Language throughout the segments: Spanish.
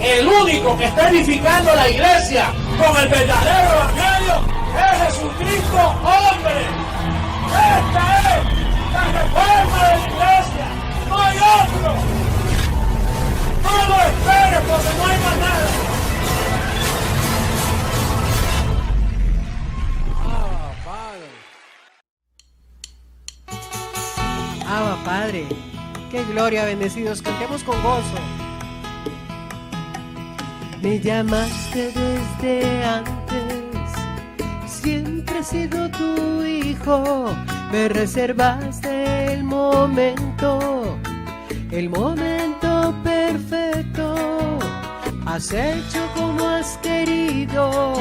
el único que está edificando la iglesia con el verdadero evangelio es Jesucristo, hombre. Esta es la reforma de la iglesia, no hay otro. No lo esperes porque no hay más nada. Abba Padre, qué gloria, bendecidos, cantemos con gozo. Me llamaste desde antes, siempre he sido tu hijo. Me reservaste el momento perfecto. Has hecho como has querido,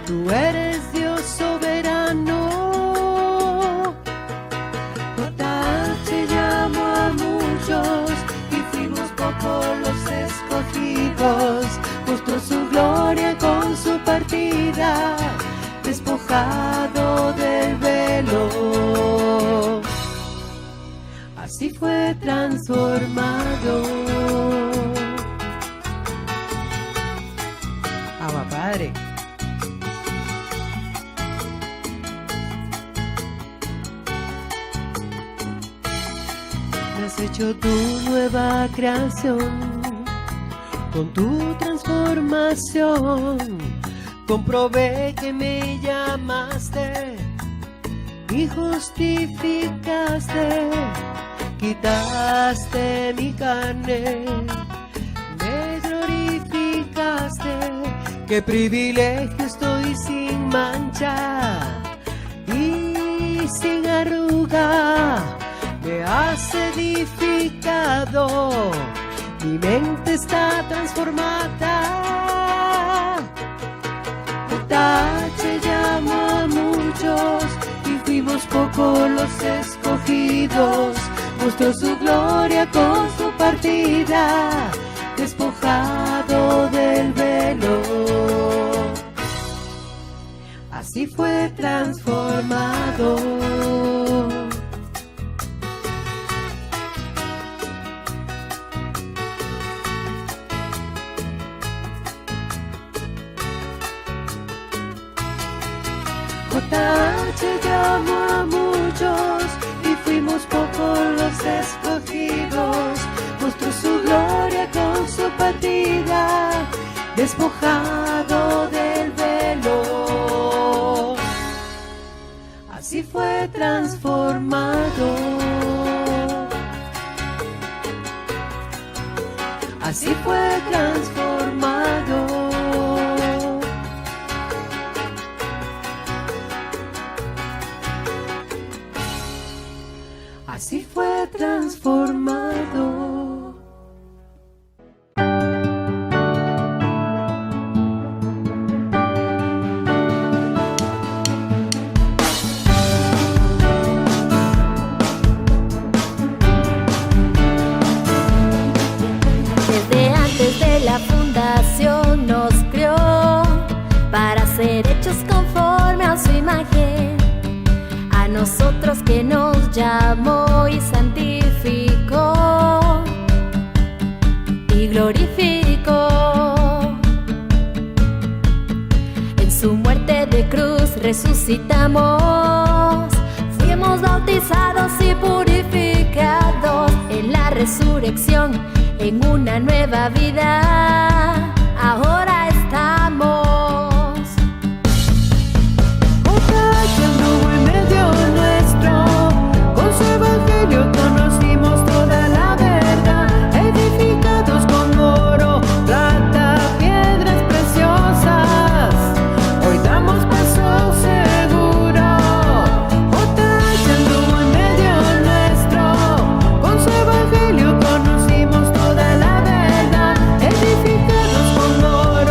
tú eres Dios soberano. Te llamo a muchos y fuimos pocos los escogidos. Mostró su gloria con su partida, despojado del velo. Así fue transformado. Abba Padre. Has hecho tu nueva creación, con tu transformación comprobé que me llamaste y justificaste, quitaste mi carne, me glorificaste. Qué privilegio, estoy sin mancha y sin arruga. Me has edificado, mi mente está transformada. Te llamo a muchos y fuimos pocos los escogidos. Mostró su gloria con su partida, despojado del velo. Así fue transformado. Te llamo a muchos y fuimos pocos los escogidos. Mostró su gloria con su partida, despojado del velo. Así fue transformado. Así fue transformado. Así fue transformado. Desde antes de la fundación nos creó para ser hechos conforme a su imagen. A nosotros que nos llamó y santificó y glorificó. En su muerte de cruz resucitamos, fuimos bautizados y purificados en la resurrección, en una nueva vida. Ahora estamos en medio nuestro, con su evangelio conocimos toda la verdad, edificados con oro, plata, piedras preciosas, hoy damos paso seguro. Anduvo en medio nuestro, con su evangelio conocimos toda la verdad, edificados con oro.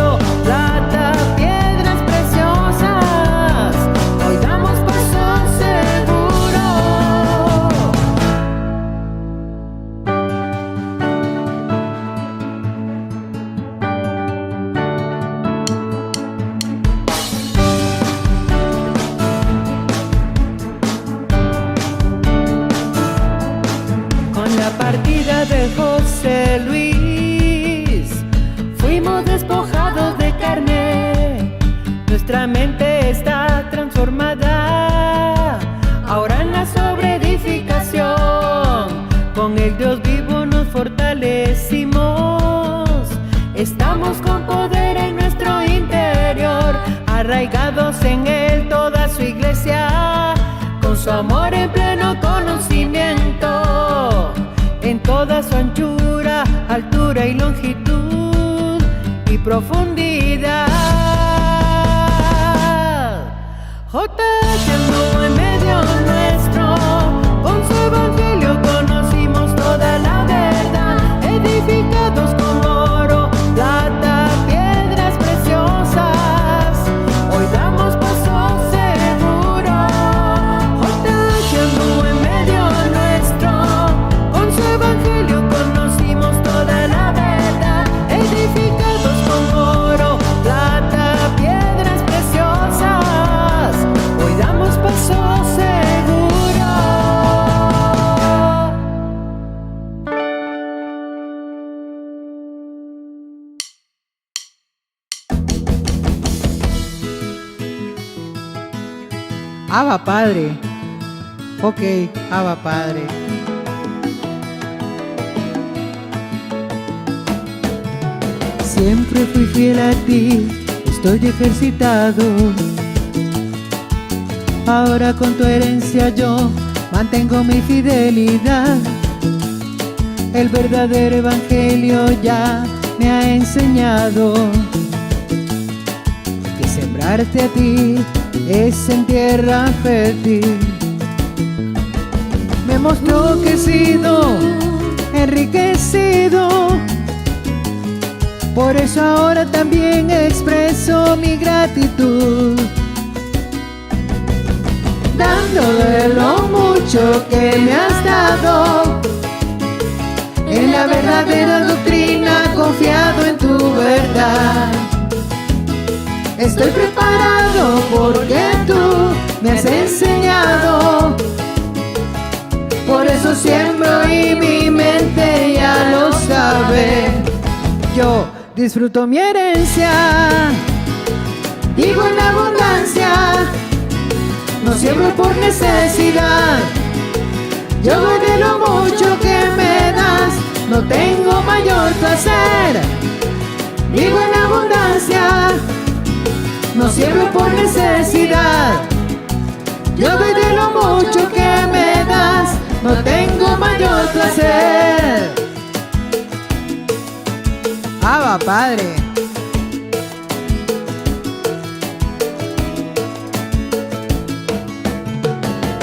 Nuestra mente está transformada, ahora en la sobreedificación. Con el Dios vivo nos fortalecimos. Estamos con poder en nuestro interior, arraigados en Él toda su iglesia, con su amor en pleno conocimiento, en toda su anchura, altura y longitud y profundidad. JH anduvo en medio nuestro, con su evangelio conocimos toda la verdad, edificados con oro, plata, piedras preciosas, hoy damos paso seguro. JH anduvo en medio nuestro, con su evangelio conocimos toda la verdad, edificados con oro, plata, piedras preciosas, hoy damos paso seguro. Abba Padre. Ok, Abba Padre. Siempre fui fiel a ti, estoy ejercitado. Ahora con tu herencia yo mantengo mi fidelidad. El verdadero evangelio ya me ha enseñado que sembrarte a ti es en tierra fértil. Me mostró que he sido enriquecido, por eso ahora también expreso mi gratitud, dándole lo mucho que me has dado. En la verdadera doctrina confiado en tu verdad. Estoy preparado porque tú me has enseñado. Por eso siembro y mi mente ya lo sabe. Yo disfruto mi herencia, vivo en abundancia, no siembro por necesidad. Yo doy de lo mucho que me das, no tengo mayor placer. Vivo en abundancia, no siembro por necesidad. Yo doy de lo mucho que me das, no tengo mayor placer. Abba Padre.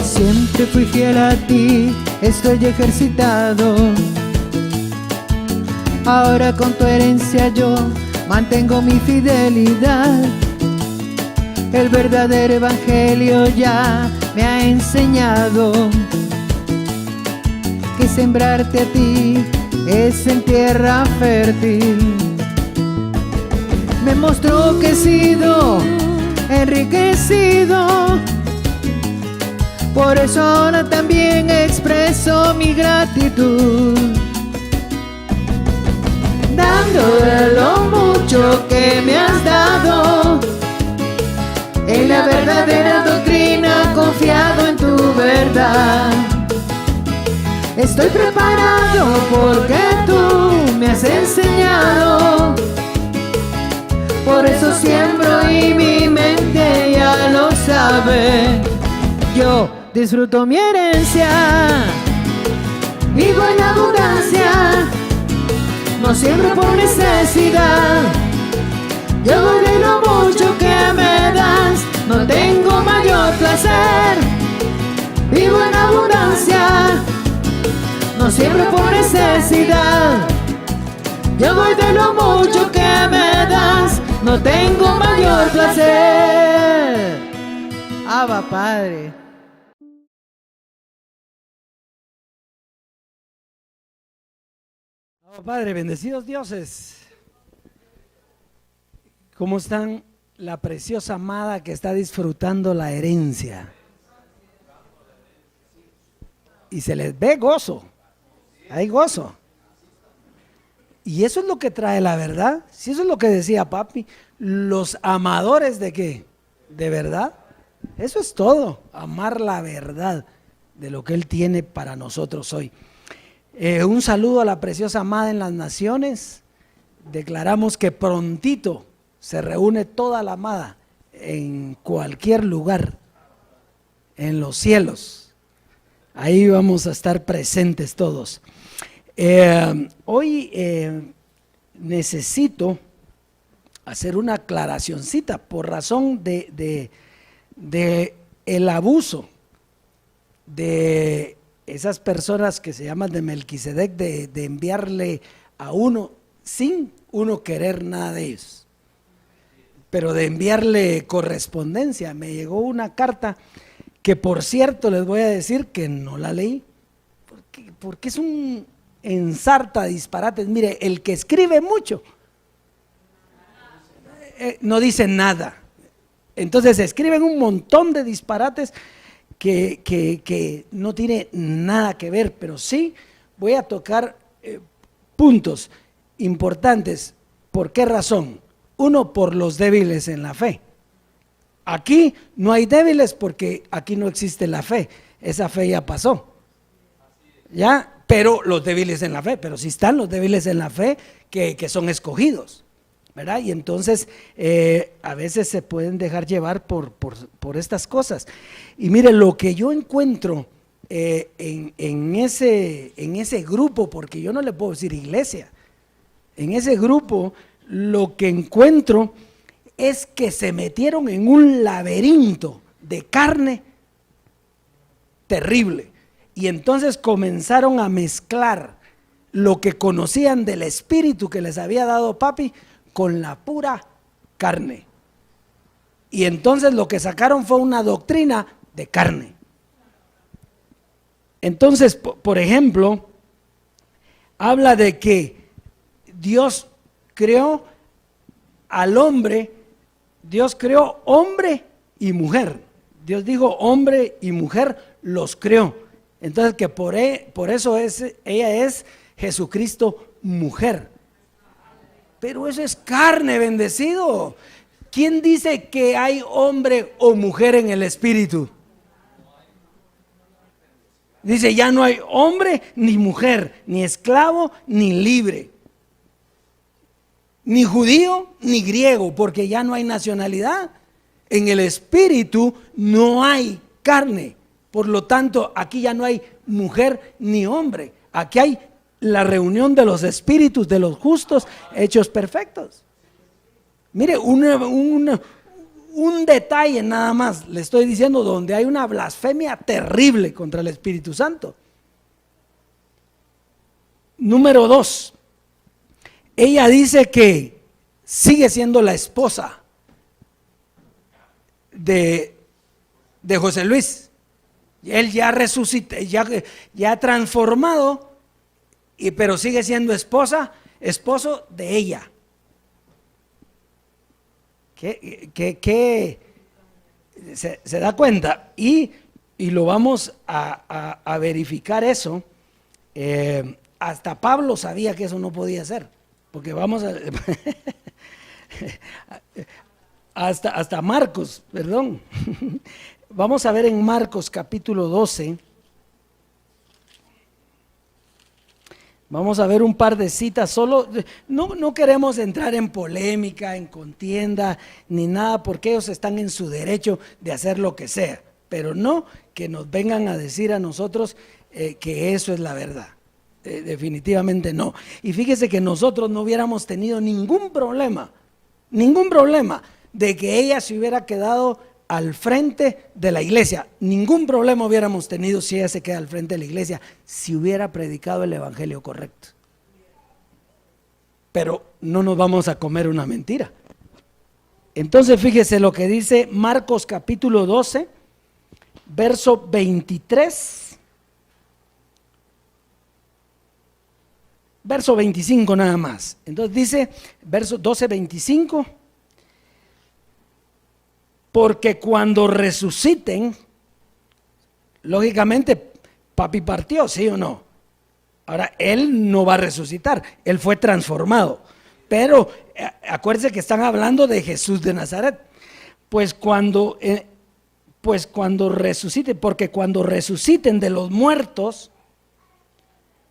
Siempre fui fiel a ti, estoy ejercitado. Ahora con tu herencia yo mantengo mi fidelidad. El verdadero evangelio ya me ha enseñado que sembrarte a ti es en tierra fértil. Me mostró que he sido enriquecido, por eso ahora también expreso mi gratitud, dándole lo mucho que me has dado. En la verdadera doctrina confiado en tu verdad. Estoy preparado porque tú me has enseñado. Por eso siembro y mi mente ya lo sabe. Yo disfruto mi herencia, vivo en abundancia, no siembro por necesidad. Yo doy de lo mucho que me das, no tengo mayor placer. Vivo en abundancia, no siembro por necesidad. Yo doy de lo mucho que me das, no tengo mayor placer. Abba Padre. Abba Padre, bendecidos dioses. ¿Cómo están la preciosa amada que está disfrutando la herencia? Y se les ve gozo, hay gozo. Y eso es lo que trae la verdad. Si eso es lo que decía papi, los amadores ¿de qué? de verdad. Eso es todo, amar la verdad de lo que Él tiene para nosotros hoy. Un saludo a la preciosa amada en las naciones. Declaramos que prontito se reúne toda la amada en cualquier lugar, en los cielos. Ahí vamos a estar presentes todos. Hoy necesito hacer una aclaracioncita por razón de el abuso de esas personas que se llaman de Melquisedec, de enviarle a uno sin uno querer nada de ellos, pero de enviarle correspondencia. Me llegó una carta que, por cierto, les voy a decir que no la leí, porque es un ensarta de disparates. Mire, el que escribe mucho no dice nada. Entonces escriben un montón de disparates que no tiene nada que ver, pero sí voy a tocar puntos importantes. ¿Por qué razón? Uno, por los débiles en la fe. Aquí no hay débiles porque aquí no existe la fe. Esa fe ya pasó. ¿Ya? Pero los débiles en la fe, pero sí están los débiles en la fe que son escogidos, ¿verdad? Y entonces a veces se pueden dejar llevar por estas cosas. Y mire, lo que yo encuentro en ese grupo, porque yo no le puedo decir iglesia, en ese grupo lo que encuentro es que se metieron en un laberinto de carne terrible. Y entonces comenzaron a mezclar lo que conocían del espíritu que les había dado papi con la pura carne. Y entonces lo que sacaron fue una doctrina de carne. Entonces, por ejemplo, habla de que Dios creó al hombre, Dios creó hombre y mujer. Dios dijo hombre y mujer los creó. Entonces que por eso ella es Jesucristo mujer. Pero eso es carne, bendecido. ¿Quién dice que hay hombre o mujer en el espíritu? Dice, ya no hay hombre ni mujer, ni esclavo ni libre, ni judío ni griego, porque ya no hay nacionalidad. En el espíritu no hay carne. Por lo tanto, aquí ya no hay mujer ni hombre. Aquí hay la reunión de los espíritus de los justos hechos perfectos. Mire, un detalle nada más, le estoy diciendo, donde hay una blasfemia terrible contra el Espíritu Santo. Número 2, ella dice que sigue siendo la esposa de José Luis. Él ya resucitó, ya transformado, pero sigue siendo esposo de ella. ¿Qué se da cuenta? Y lo vamos a verificar eso. Hasta Pablo sabía que eso no podía ser, porque vamos a hasta Marcos, perdón. Vamos a ver en Marcos capítulo 12. Vamos a ver un par de citas, solo no queremos entrar en polémica, en contienda, ni nada, porque ellos están en su derecho de hacer lo que sea, pero no que nos vengan a decir a nosotros que eso es la verdad. Definitivamente no. Y fíjese que nosotros no hubiéramos tenido ningún problema de que ella se hubiera quedado al frente de la iglesia. Ningún problema hubiéramos tenido si ella se queda al frente de la iglesia, si hubiera predicado el evangelio correcto. Pero no nos vamos a comer una mentira. Entonces fíjese lo que dice Marcos capítulo 12, verso 23, verso 25 nada más. Entonces dice, verso 12, 25, porque cuando resuciten, lógicamente papi partió, ¿sí o no? Ahora, él no va a resucitar, él fue transformado. Pero acuérdense que están hablando de Jesús de Nazaret. pues cuando resuciten, porque cuando resuciten de los muertos,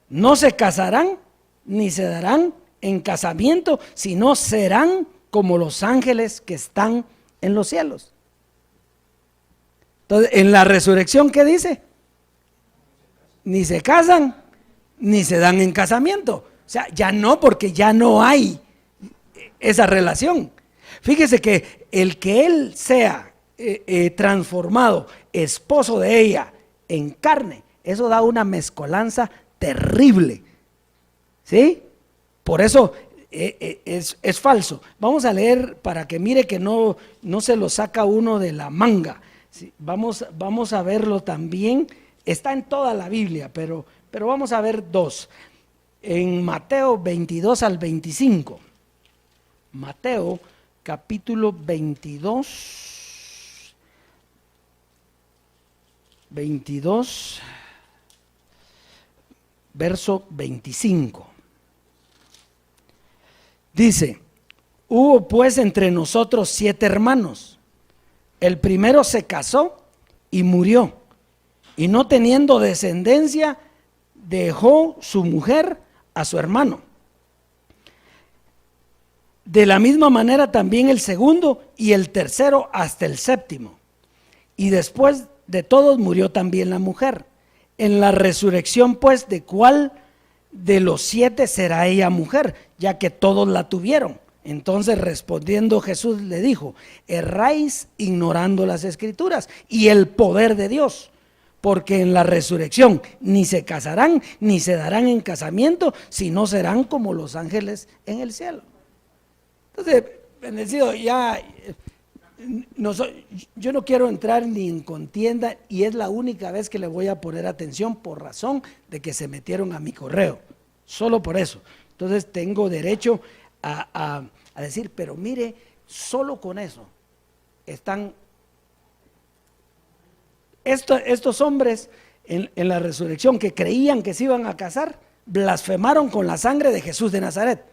no se casarán ni se darán en casamiento, sino serán como los ángeles que están en los cielos. Entonces, en la resurrección, ¿qué dice? Ni se casan, ni se dan en casamiento. O sea, ya no, porque ya no hay esa relación. Fíjese que el que él sea transformado, esposo de ella, en carne, eso da una mezcolanza terrible. ¿Sí? Por eso es falso. Vamos a leer para que mire que no se lo saca uno de la manga. ¿Sí? Vamos a verlo también. Está en toda la Biblia, pero vamos a ver dos. En Mateo 22 al 25. Mateo capítulo 22, verso 25. Dice: hubo pues entre nosotros 7 hermanos. El primero se casó y murió, y no teniendo descendencia, dejó su mujer a su hermano. De la misma manera también el segundo y el tercero hasta el séptimo. Y después de todos murió también la mujer. En la resurrección, pues, ¿de cuál de los 7 será ella mujer? Ya que todos la tuvieron. Entonces, respondiendo Jesús le dijo: erráis ignorando las Escrituras y el poder de Dios, porque en la resurrección ni se casarán ni se darán en casamiento, sino serán como los ángeles en el cielo. Entonces, bendecido, yo no quiero entrar ni en contienda, y es la única vez que le voy a poner atención por razón de que se metieron a mi correo, solo por eso. Entonces tengo derecho a decir, pero mire, solo con eso están estos hombres en la resurrección, que creían que se iban a casar, blasfemaron con la sangre de Jesús de Nazaret.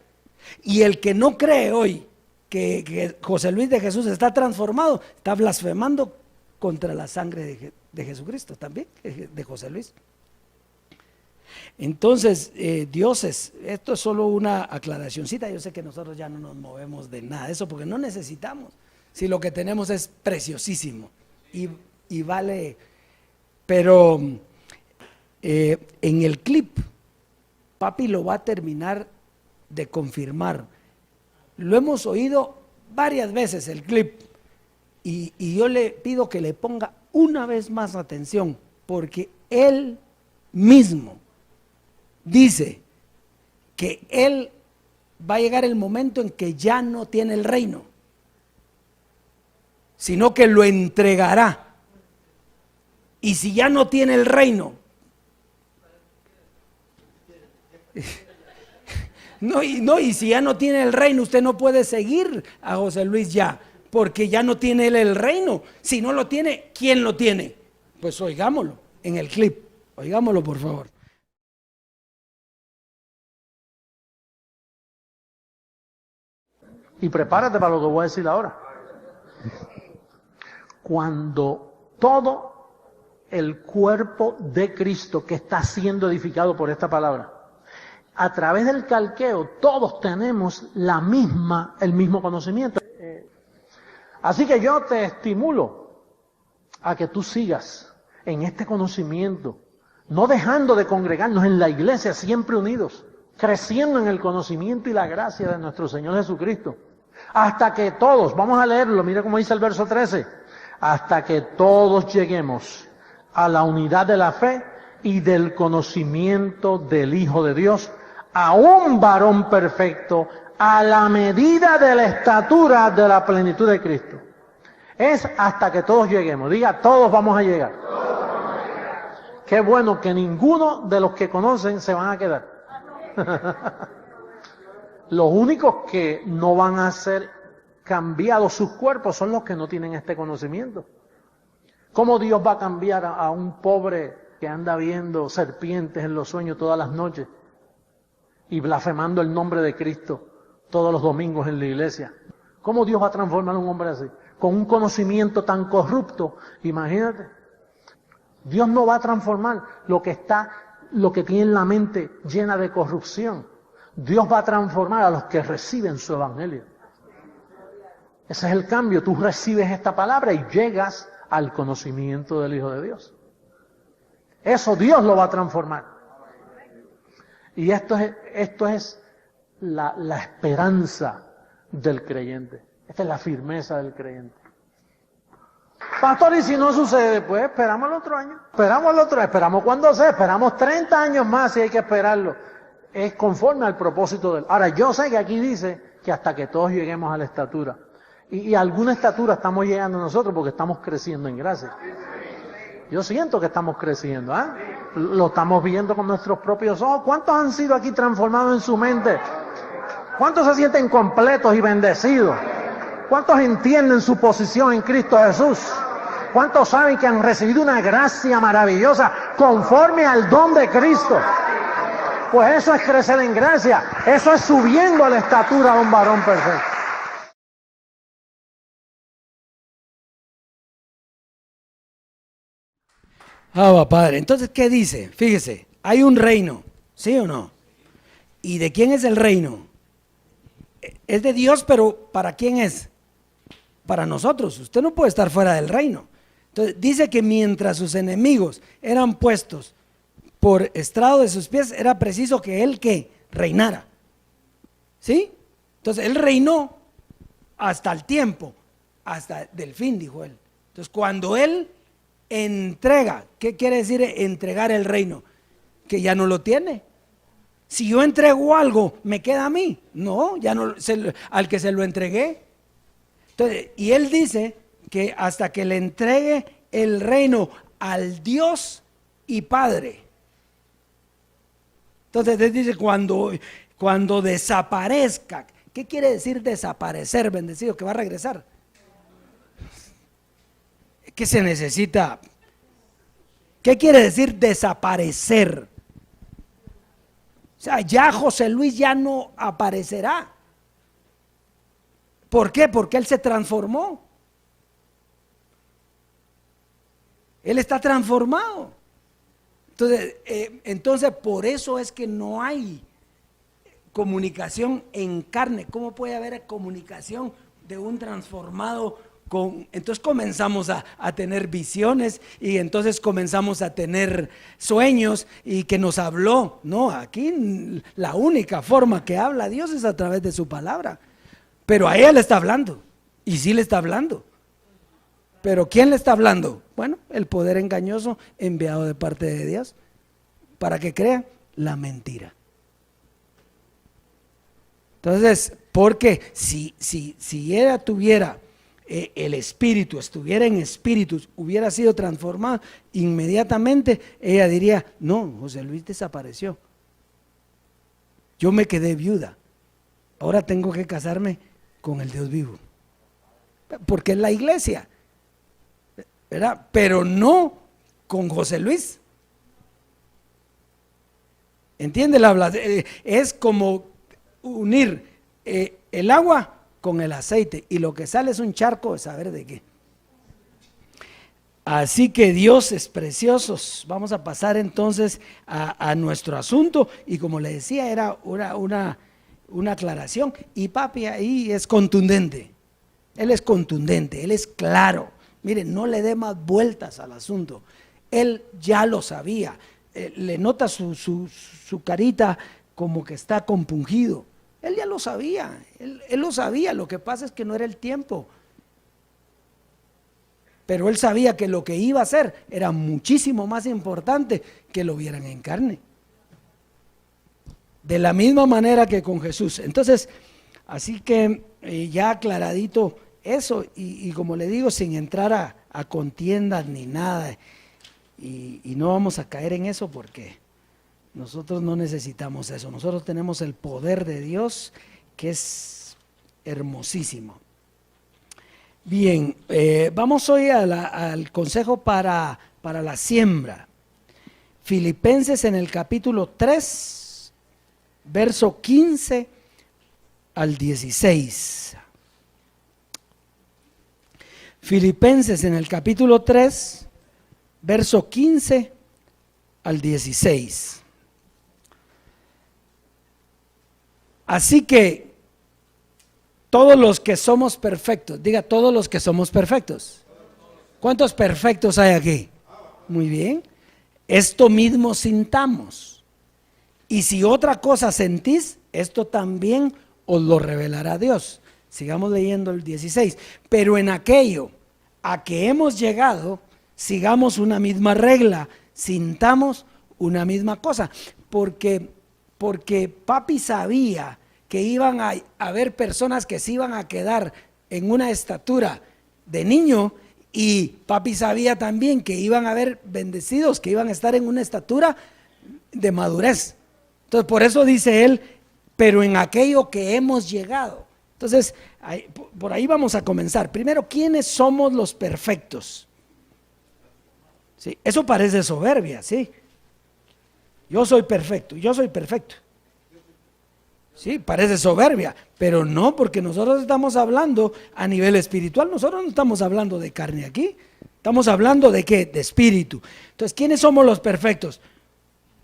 Y el que no cree hoy que José Luis de Jesús está transformado, está blasfemando contra la sangre de Jesucristo también, de José Luis. Entonces, dioses, esto es solo una aclaracioncita. Yo sé que nosotros ya no nos movemos de nada de eso, porque no necesitamos, si lo que tenemos es preciosísimo y vale. Pero en el clip, papi lo va a terminar de confirmar. Lo hemos oído varias veces el clip, y yo le pido que le ponga una vez más atención, porque él mismo dice que él va a llegar el momento en que ya no tiene el reino, sino que lo entregará. Y si ya no tiene el reino, y si ya no tiene el reino, usted no puede seguir a José Luis ya, porque ya no tiene él el reino. Si no lo tiene, ¿quién lo tiene? Pues oigámoslo en el clip, oigámoslo por favor. Y prepárate para lo que voy a decir ahora. Cuando todo el cuerpo de Cristo, que está siendo edificado por esta palabra, a través del calqueo, todos tenemos el mismo conocimiento. Así que yo te estimulo a que tú sigas en este conocimiento, no dejando de congregarnos en la iglesia, siempre unidos, creciendo en el conocimiento y la gracia de nuestro Señor Jesucristo, hasta que todos, vamos a leerlo, mira cómo dice el verso 13, hasta que todos lleguemos a la unidad de la fe y del conocimiento del Hijo de Dios, a un varón perfecto, a la medida de la estatura de la plenitud de Cristo. Es hasta que todos lleguemos. Diga, todos vamos a llegar. Qué bueno que ninguno de los que conocen se van a quedar. Los únicos que no van a ser cambiados sus cuerpos son los que no tienen este conocimiento. ¿Cómo Dios va a cambiar a un pobre que anda viendo serpientes en los sueños todas las noches y blasfemando el nombre de Cristo todos los domingos en la iglesia? ¿Cómo Dios va a transformar a un hombre así? con un conocimiento tan corrupto, imagínate. Dios no va a transformar lo que tiene la mente llena de corrupción. Dios va a transformar a los que reciben su evangelio. Ese es el cambio. Tú recibes esta palabra y llegas al conocimiento del Hijo de Dios. Eso Dios lo va a transformar. Y esto es la esperanza del creyente. Esta es la firmeza del creyente. Pastor, y si no sucede, pues esperamos el otro año. Esperamos cuando sea, esperamos 30 años más si hay que esperarlo. Es conforme al propósito de él. Ahora, yo sé que aquí dice que hasta que todos lleguemos a la estatura. Y a alguna estatura estamos llegando nosotros porque estamos creciendo en gracia. Yo siento que estamos creciendo, ¿eh? Lo estamos viendo con nuestros propios ojos. ¿Cuántos han sido aquí transformados en su mente? ¿Cuántos se sienten completos y bendecidos? ¿Cuántos entienden su posición en Cristo Jesús? ¿Cuántos saben que han recibido una gracia maravillosa conforme al don de Cristo? Pues eso es crecer en gracia. Eso es subiendo a la estatura de un varón perfecto. Padre. Entonces, ¿qué dice? Fíjese, hay un reino, ¿sí o no? ¿Y de quién es el reino? Es de Dios, pero ¿para quién es? Para nosotros. Usted no puede estar fuera del reino. Entonces, dice que mientras sus enemigos eran puestos por estrado de sus pies, era preciso que él que reinara. ¿Sí? Entonces, él reinó hasta el tiempo, hasta del fin, dijo él. Entonces, cuando él entrega, ¿qué quiere decir entregar el reino? Que ya no lo tiene. Si yo entrego algo, ¿me queda a mí? No, ya no, al que se lo entregué. Entonces, y él dice que hasta que le entregue el reino al Dios y Padre. Entonces él dice cuando desaparezca. ¿Qué quiere decir desaparecer, bendecido? Que va a regresar. ¿Qué se necesita? ¿Qué quiere decir desaparecer? O sea, ya José Luis ya no aparecerá. ¿Por qué? Porque él se transformó. Él está transformado. Entonces, por eso es que no hay comunicación en carne. ¿Cómo puede haber comunicación de un transformado entonces comenzamos a tener visiones y entonces comenzamos a tener sueños y que nos habló? No, aquí la única forma que habla Dios es a través de su palabra. Pero a ella le está hablando, y sí le está hablando. ¿Pero quién le está hablando? Bueno, el poder engañoso enviado de parte de Dios para que crean la mentira. Entonces, porque si ella tuviera el espíritu, estuviera en espíritu, hubiera sido transformado, inmediatamente ella diría: no, José Luis desapareció. Yo me quedé viuda. Ahora tengo que casarme con el Dios vivo. Porque es la iglesia, ¿verdad? Pero no con José Luis. ¿Entiende la habla? Es como unir el agua con el aceite, y lo que sale es un charco de saber de qué. Así que dioses preciosos, vamos a pasar entonces a nuestro asunto, y como le decía, era una aclaración, y papi ahí es contundente. Él es contundente, él es claro. Miren, no le dé más vueltas al asunto. Él ya lo sabía. Le nota su carita como que está compungido. Él ya lo sabía, él lo sabía. Lo que pasa es que no era el tiempo. Pero él sabía que lo que iba a hacer era muchísimo más importante que lo vieran en carne. De la misma manera que con Jesús. Entonces, así que ya aclaradito eso, y como le digo, sin entrar a contiendas ni nada, y no vamos a caer en eso porque nosotros no necesitamos eso. Nosotros tenemos el poder de Dios, que es hermosísimo. Bien, vamos hoy al consejo para la siembra. Filipenses en el capítulo 3, verso 15 al 16. Filipenses en el capítulo 3, verso 15 al 16. Así que todos los que somos perfectos, diga todos los que somos perfectos. ¿Cuántos perfectos hay aquí? Muy bien. Esto mismo sintamos. Y si otra cosa sentís, esto también os lo revelará Dios. Sigamos leyendo el 16. Pero en aquello a que hemos llegado, sigamos una misma regla, sintamos una misma cosa. Porque papi sabía que iban a haber personas que se iban a quedar en una estatura de niño, y papi sabía también que iban a haber bendecidos, que iban a estar en una estatura de madurez. Entonces por eso dice él, pero en aquello que hemos llegado. Entonces por ahí vamos a comenzar. Primero, ¿quiénes somos los perfectos? ¿Sí? Eso parece soberbia, ¿sí? Yo soy perfecto, yo soy perfecto. Sí, parece soberbia, pero no, porque nosotros estamos hablando a nivel espiritual. Nosotros no estamos hablando de carne aquí, estamos hablando de ¿qué? De espíritu. Entonces, ¿quiénes somos los perfectos?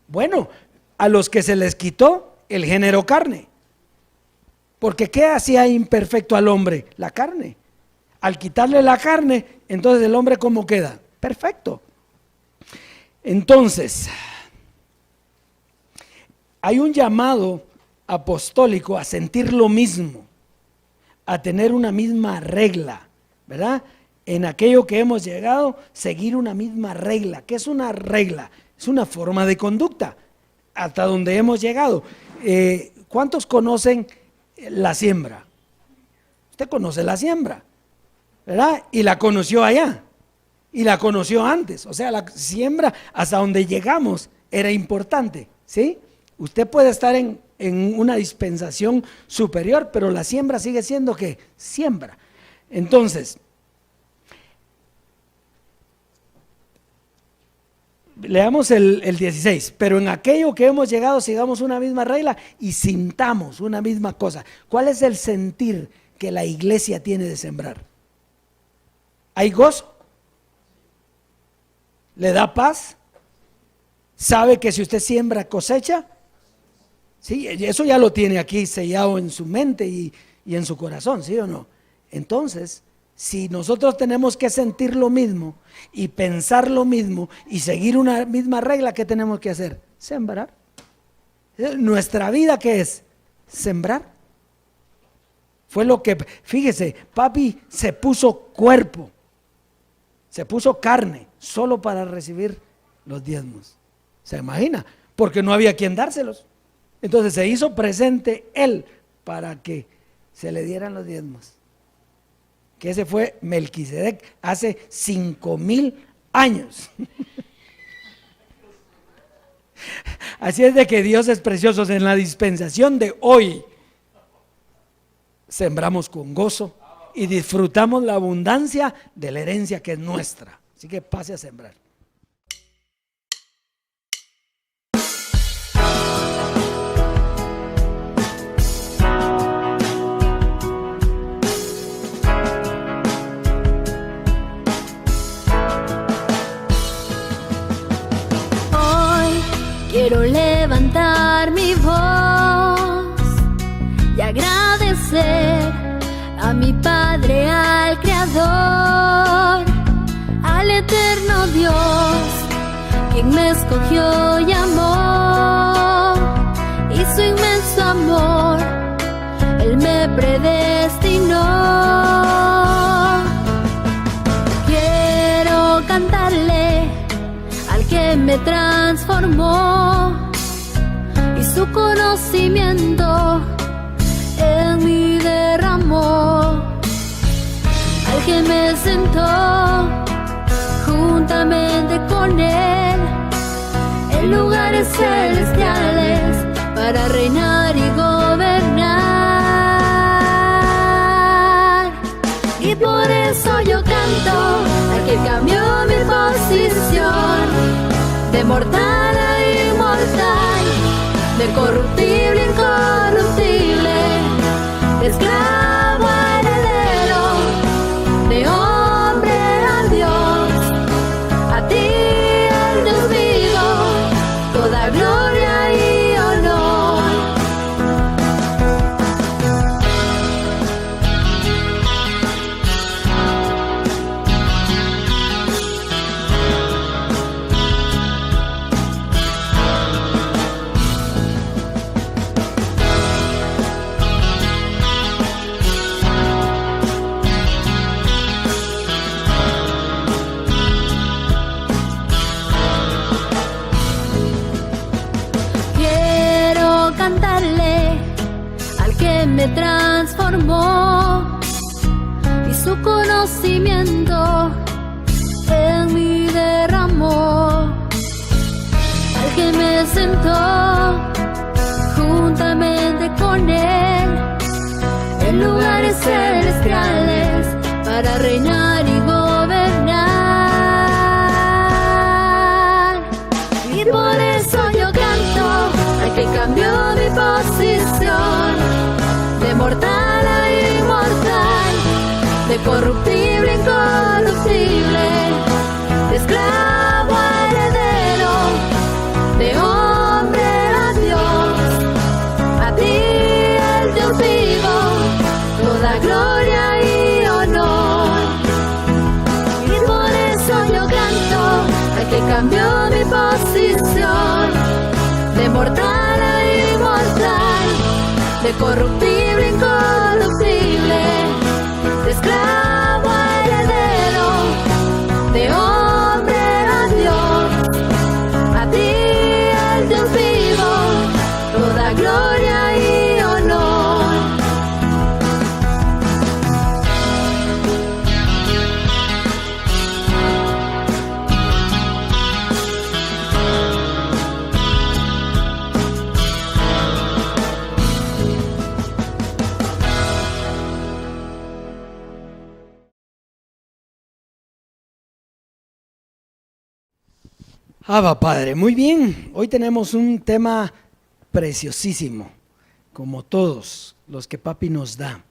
Bueno, a los que se les quitó el género carne. Porque ¿qué hacía imperfecto al hombre? La carne. Al quitarle la carne, entonces el hombre ¿cómo queda? Perfecto. Entonces, hay un llamado apostólico a sentir lo mismo, a tener una misma regla, ¿verdad? En aquello que hemos llegado, seguir una misma regla. ¿Qué es una regla? Es una forma de conducta, hasta donde hemos llegado. ¿Cuántos conocen la siembra? Usted conoce la siembra, ¿verdad? Y la conoció allá, y la conoció antes. O sea, la siembra hasta donde llegamos era importante, ¿sí? Usted puede estar en una dispensación superior, pero la siembra sigue siendo ¿qué? Siembra. Entonces, leamos el 16. Pero en aquello que hemos llegado, sigamos una misma regla y sintamos una misma cosa. ¿Cuál es el sentir que la iglesia tiene de sembrar? ¿Hay gozo? ¿Le da paz? ¿Sabe que si usted siembra, cosecha? Sí, eso ya lo tiene aquí sellado en su mente y en su corazón, ¿sí o no? Entonces, si nosotros tenemos que sentir lo mismo y pensar lo mismo y seguir una misma regla, ¿qué tenemos que hacer? Sembrar. Nuestra vida, ¿qué es? Sembrar. Fue lo que, fíjese, papi se puso cuerpo, se puso carne, solo para recibir los diezmos. ¿Se imagina? Porque no había quien dárselos. Entonces se hizo presente él para que se le dieran los diezmos. Que ese fue Melquisedec hace 5,000 años. Así es de que Dios es precioso. En la dispensación de hoy sembramos con gozo y disfrutamos la abundancia de la herencia que es nuestra. Así que pase a sembrar. Quiero levantar mi voz y agradecer a mi Padre, al Creador, al eterno Dios, quien me escogió y amó, y su inmenso amor, Él me predestinó. Quiero cantarle al que me transformó y su conocimiento en mí derramó, al que me sentó juntamente con él en lugares celestiales para reinar y gobernar. Y por eso yo canto al que cambió mi posición de mortal a inmortal, de corruptible a incorruptible, de esclavo a heredero, de hombre me transformó y su conocimiento en mí derramó. Al que me sentó juntamente con él en lugares celestiales para reinar y gobernar. Y por eso yo canto al que cambió mi posición de mortal a inmortal, de corruptible a incorruptible, de esclavo a heredero, de hombre a Dios. A ti el Dios vivo, toda gloria y honor. Y por eso yo canto al que cambió mi posición de mortal a inmortal, de corruptible a incorruptible, de esclavo a heredero, de hombre a Dios. A ti el Dios vivo, toda gloria y honor. Abba Padre, muy bien. Hoy tenemos un tema preciosísimo, como todos los que Papi nos da.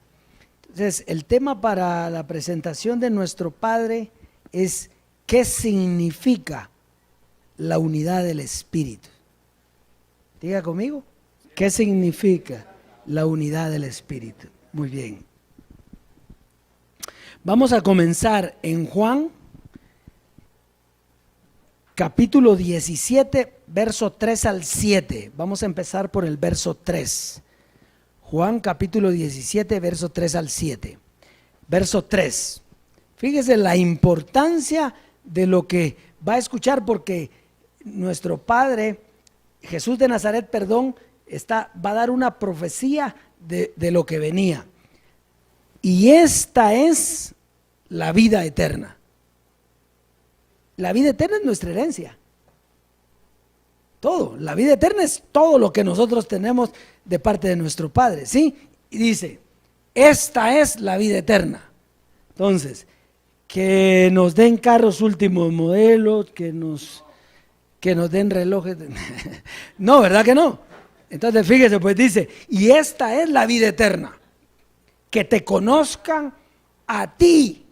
Entonces, el tema para la presentación de nuestro Padre es ¿qué significa la unidad del Espíritu? Diga conmigo, ¿qué significa la unidad del Espíritu? Muy bien. Vamos a comenzar en Juan capítulo 17, verso 3 al 7. Vamos a empezar por el verso 3. Juan capítulo 17, verso 3 al 7. Verso 3. Fíjese la importancia de lo que va a escuchar, porque nuestro Padre, Jesús de Nazaret, va a dar una profecía de lo que venía. Y esta es la vida eterna. La vida eterna es nuestra herencia. Todo, la vida eterna es todo lo que nosotros tenemos de parte de nuestro Padre, ¿sí? Y dice, esta es la vida eterna. Entonces, que nos den carros últimos modelos, que nos den relojes. No, ¿verdad que no? Entonces, fíjese, pues dice, y esta es la vida eterna, que te conozcan a ti,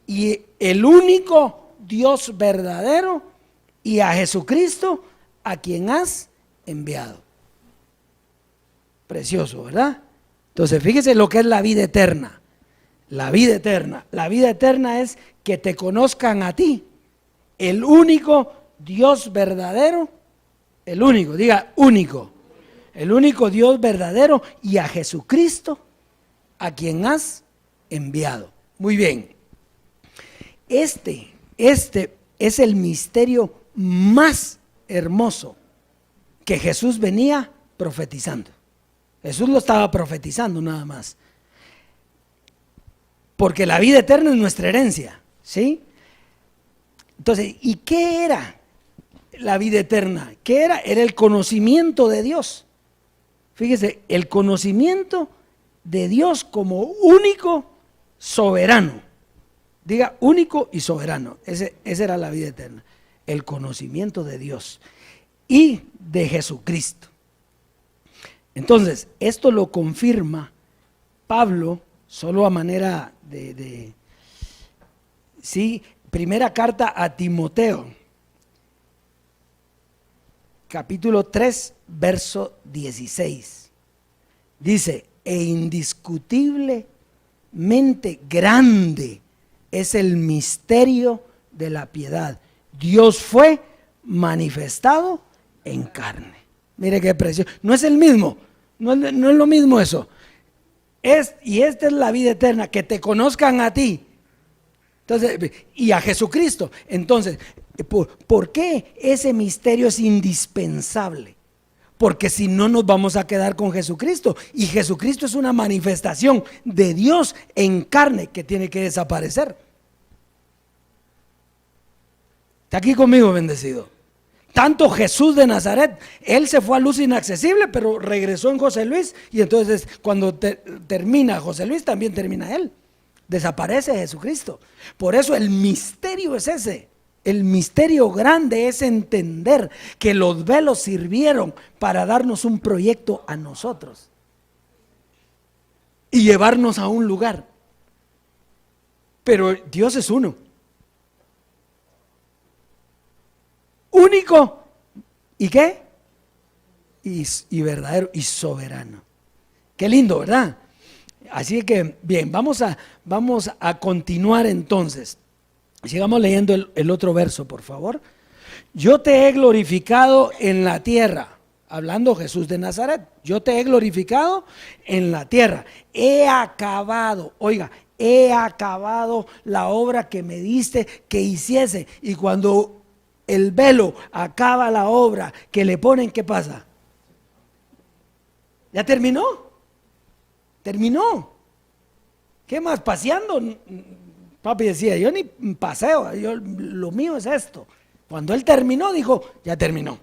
y el único Dios verdadero, y a Jesucristo, a quien has enviado. Precioso, ¿verdad? Entonces, fíjese lo que es la vida eterna. La vida eterna. La vida eterna es que te conozcan a ti, el único Dios verdadero, el único, diga único, el único Dios verdadero, y a Jesucristo, a quien has enviado. Muy bien. Este es el misterio más hermoso que Jesús venía profetizando. Jesús lo estaba profetizando nada más. Porque la vida eterna es nuestra herencia, ¿sí? Entonces, ¿y qué era la vida eterna? ¿Qué era? Era el conocimiento de Dios. Fíjese, el conocimiento de Dios como único soberano. Diga único y soberano. Esa era la vida eterna. El conocimiento de Dios y de Jesucristo. Entonces, esto lo confirma Pablo, solo a manera sí, primera carta a Timoteo, capítulo 3, verso 16. Dice, e indiscutiblemente grande es el misterio de la piedad. Dios fue manifestado en carne. Mire qué precioso. No es el mismo, no es lo mismo eso. Y esta es la vida eterna, que te conozcan a ti. Entonces, y a Jesucristo. Entonces, ¿por qué ese misterio es indispensable? porque si no nos vamos a quedar con Jesucristo, y Jesucristo es una manifestación de Dios en carne que tiene que desaparecer. ¿Está aquí conmigo, bendecido? Tanto Jesús de Nazaret, él se fue a luz inaccesible, pero regresó en José Luis, y entonces cuando termina José Luis, también termina él. Desaparece Jesucristo. Por eso el misterio es ese. El misterio grande es entender que los velos sirvieron para darnos un proyecto a nosotros y llevarnos a un lugar. Pero Dios es uno. Único. ¿Y qué? Y verdadero y soberano. Qué lindo, ¿verdad? Así que, bien, vamos a continuar entonces. Sigamos leyendo el otro verso, por favor. Yo te he glorificado en la tierra. Hablando Jesús de Nazaret. Yo te he glorificado en la tierra. He acabado, oiga, he acabado la obra que me diste que hiciese. Y cuando el velo acaba la obra que le ponen, ¿qué pasa? ¿Ya terminó? Terminó. ¿Qué más? Paseando. Papi decía, yo ni paseo, lo mío es esto. Cuando él terminó, dijo, ya terminó.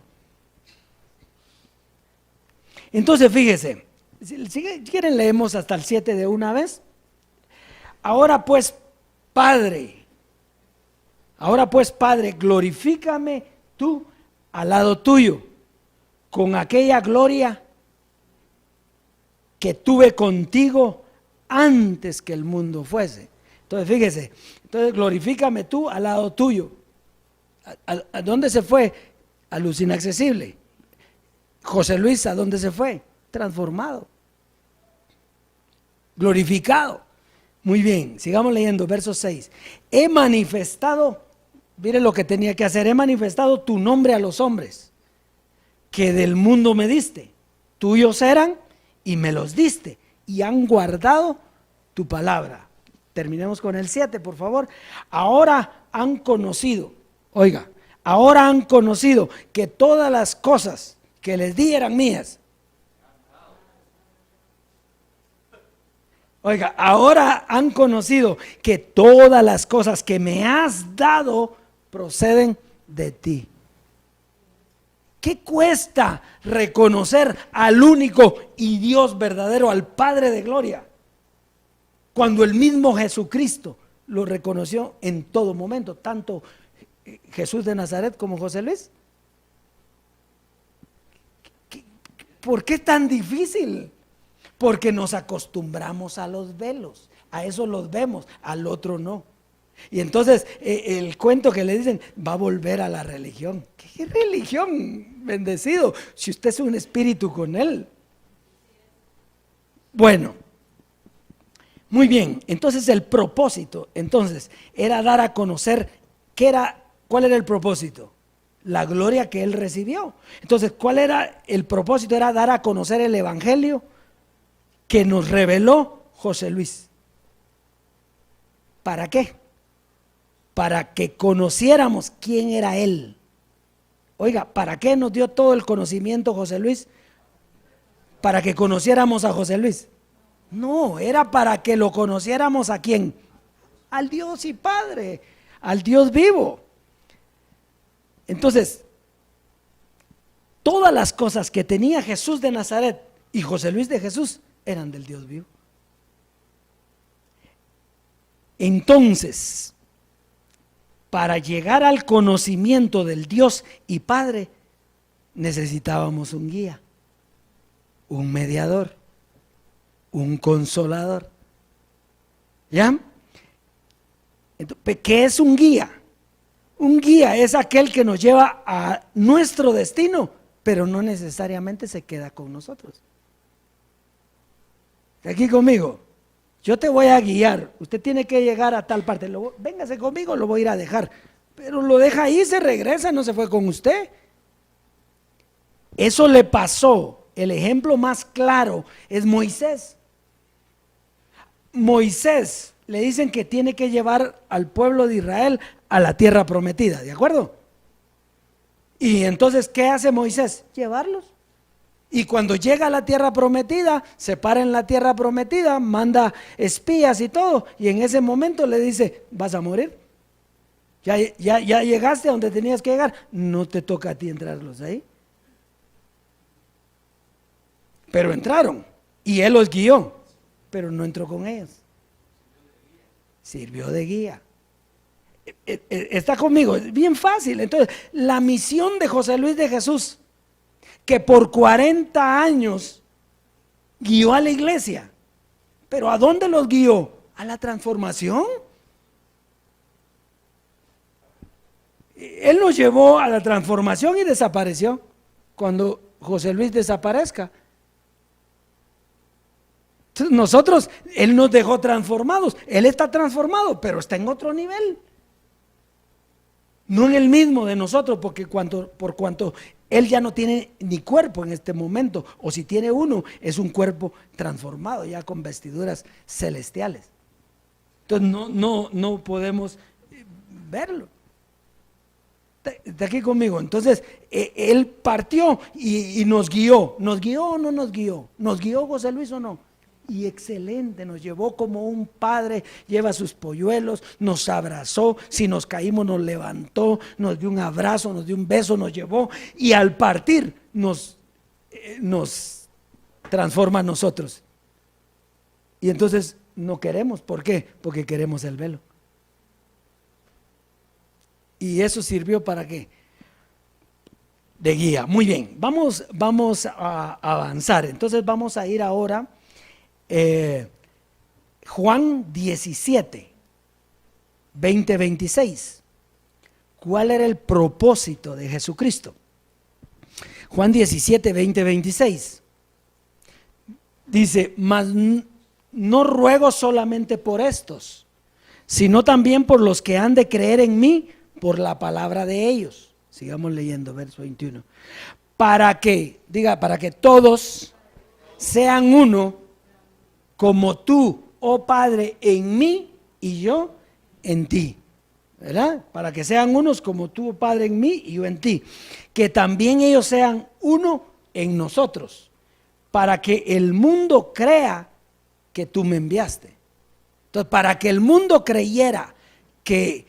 Entonces, fíjese, si quieren leemos hasta el 7 de una vez. Ahora pues, Padre, glorifícame tú al lado tuyo, con aquella gloria que tuve contigo antes que el mundo fuese. Entonces fíjese, entonces glorifícame tú al lado tuyo. ¿A dónde se fue? A luz inaccesible. José Luis, ¿a dónde se fue? Transformado, glorificado. Muy bien, sigamos leyendo, verso 6. He manifestado, mire lo que tenía que hacer, he manifestado tu nombre a los hombres, que del mundo me diste. Tuyos eran y me los diste, y han guardado tu palabra. Terminemos con el 7, por favor. Ahora han conocido, oiga, ahora han conocido que todas las cosas que les di eran mías. Oiga, ahora han conocido que todas las cosas que me has dado proceden de ti. ¿Qué cuesta reconocer al único y Dios verdadero, al Padre de gloria? Cuando el mismo Jesucristo lo reconoció en todo momento, tanto Jesús de Nazaret como José Luis. ¿Por qué tan difícil? Porque nos acostumbramos a los velos, a eso los vemos, al otro no. Y entonces el cuento que le dicen, va a volver a la religión. ¿Qué religión, bendecido? Si usted es un espíritu con él. Bueno, muy bien, entonces el propósito, entonces, era dar a conocer ¿cuál era el propósito? La gloria que él recibió. Entonces, ¿cuál era el propósito? Era dar a conocer el evangelio que nos reveló José Luis. ¿Para qué? Para que conociéramos quién era él. Oiga, ¿para qué nos dio todo el conocimiento José Luis? ¿Para que conociéramos a José Luis? No, era para que lo conociéramos ¿a quién? Al Dios y Padre, al Dios vivo. Entonces, todas las cosas que tenía Jesús de Nazaret y José Luis de Jesús eran del Dios vivo. Entonces, para llegar al conocimiento del Dios y Padre, necesitábamos un guía, un mediador, un consolador. ¿Ya? Entonces, ¿qué es un guía? Un guía es aquel que nos lleva a nuestro destino, pero no necesariamente se queda con nosotros. Aquí conmigo, yo te voy a guiar, usted tiene que llegar a tal parte, véngase conmigo, lo voy a ir a dejar, pero lo deja ahí, se regresa, no se fue con usted. Eso le pasó, el ejemplo más claro es Moisés. Moisés, le dicen que tiene que llevar al pueblo de Israel a la tierra prometida, ¿de acuerdo? Y entonces, ¿qué hace Moisés? Llevarlos. Y cuando llega a la tierra prometida, se para en la tierra prometida, manda espías y todo, y en ese momento le dice, vas a morir. Ya llegaste a donde tenías que llegar, no te toca a ti entrarlos ahí. Pero entraron, y él los guió, pero no entró con ellos. Sirvió de guía. Está conmigo, es bien fácil. Entonces, la misión de José Luis de Jesús, que por 40 años guió a la iglesia, pero ¿a dónde los guió? A la transformación. Él nos llevó a la transformación y desapareció. Cuando José Luis desaparezca, nosotros, él nos dejó transformados. Él está transformado, pero está en otro nivel, no en el mismo de nosotros, porque por cuanto él ya no tiene ni cuerpo en este momento, o si tiene uno, es un cuerpo transformado, ya con vestiduras celestiales. Entonces no podemos verlo. Está aquí conmigo. Entonces él partió y nos guió. ¿Nos guió o no nos guió? ¿Nos guió José Luis o no? Y excelente, nos llevó como un padre lleva sus polluelos, nos abrazó, si nos caímos nos levantó, nos dio un abrazo, nos dio un beso, nos llevó, y al partir nos transforma a nosotros. Y entonces no queremos, ¿por qué? Porque queremos el velo. Y eso sirvió ¿para qué? De guía. Muy bien, vamos a avanzar. Entonces vamos a ir ahora Juan 17, 20, 26. ¿Cuál era el propósito de Jesucristo? Juan 17, 20, 26. Dice, mas no ruego solamente por estos, sino también por los que han de creer en mí por la palabra de ellos. Sigamos leyendo, verso 21. Para que todos sean uno, como tú, oh Padre, en mí y yo en ti. ¿Verdad? Para que sean unos como tú, oh Padre, en mí y yo en ti. Que también ellos sean uno en nosotros, para que el mundo crea que tú me enviaste. Entonces, para que el mundo creyera que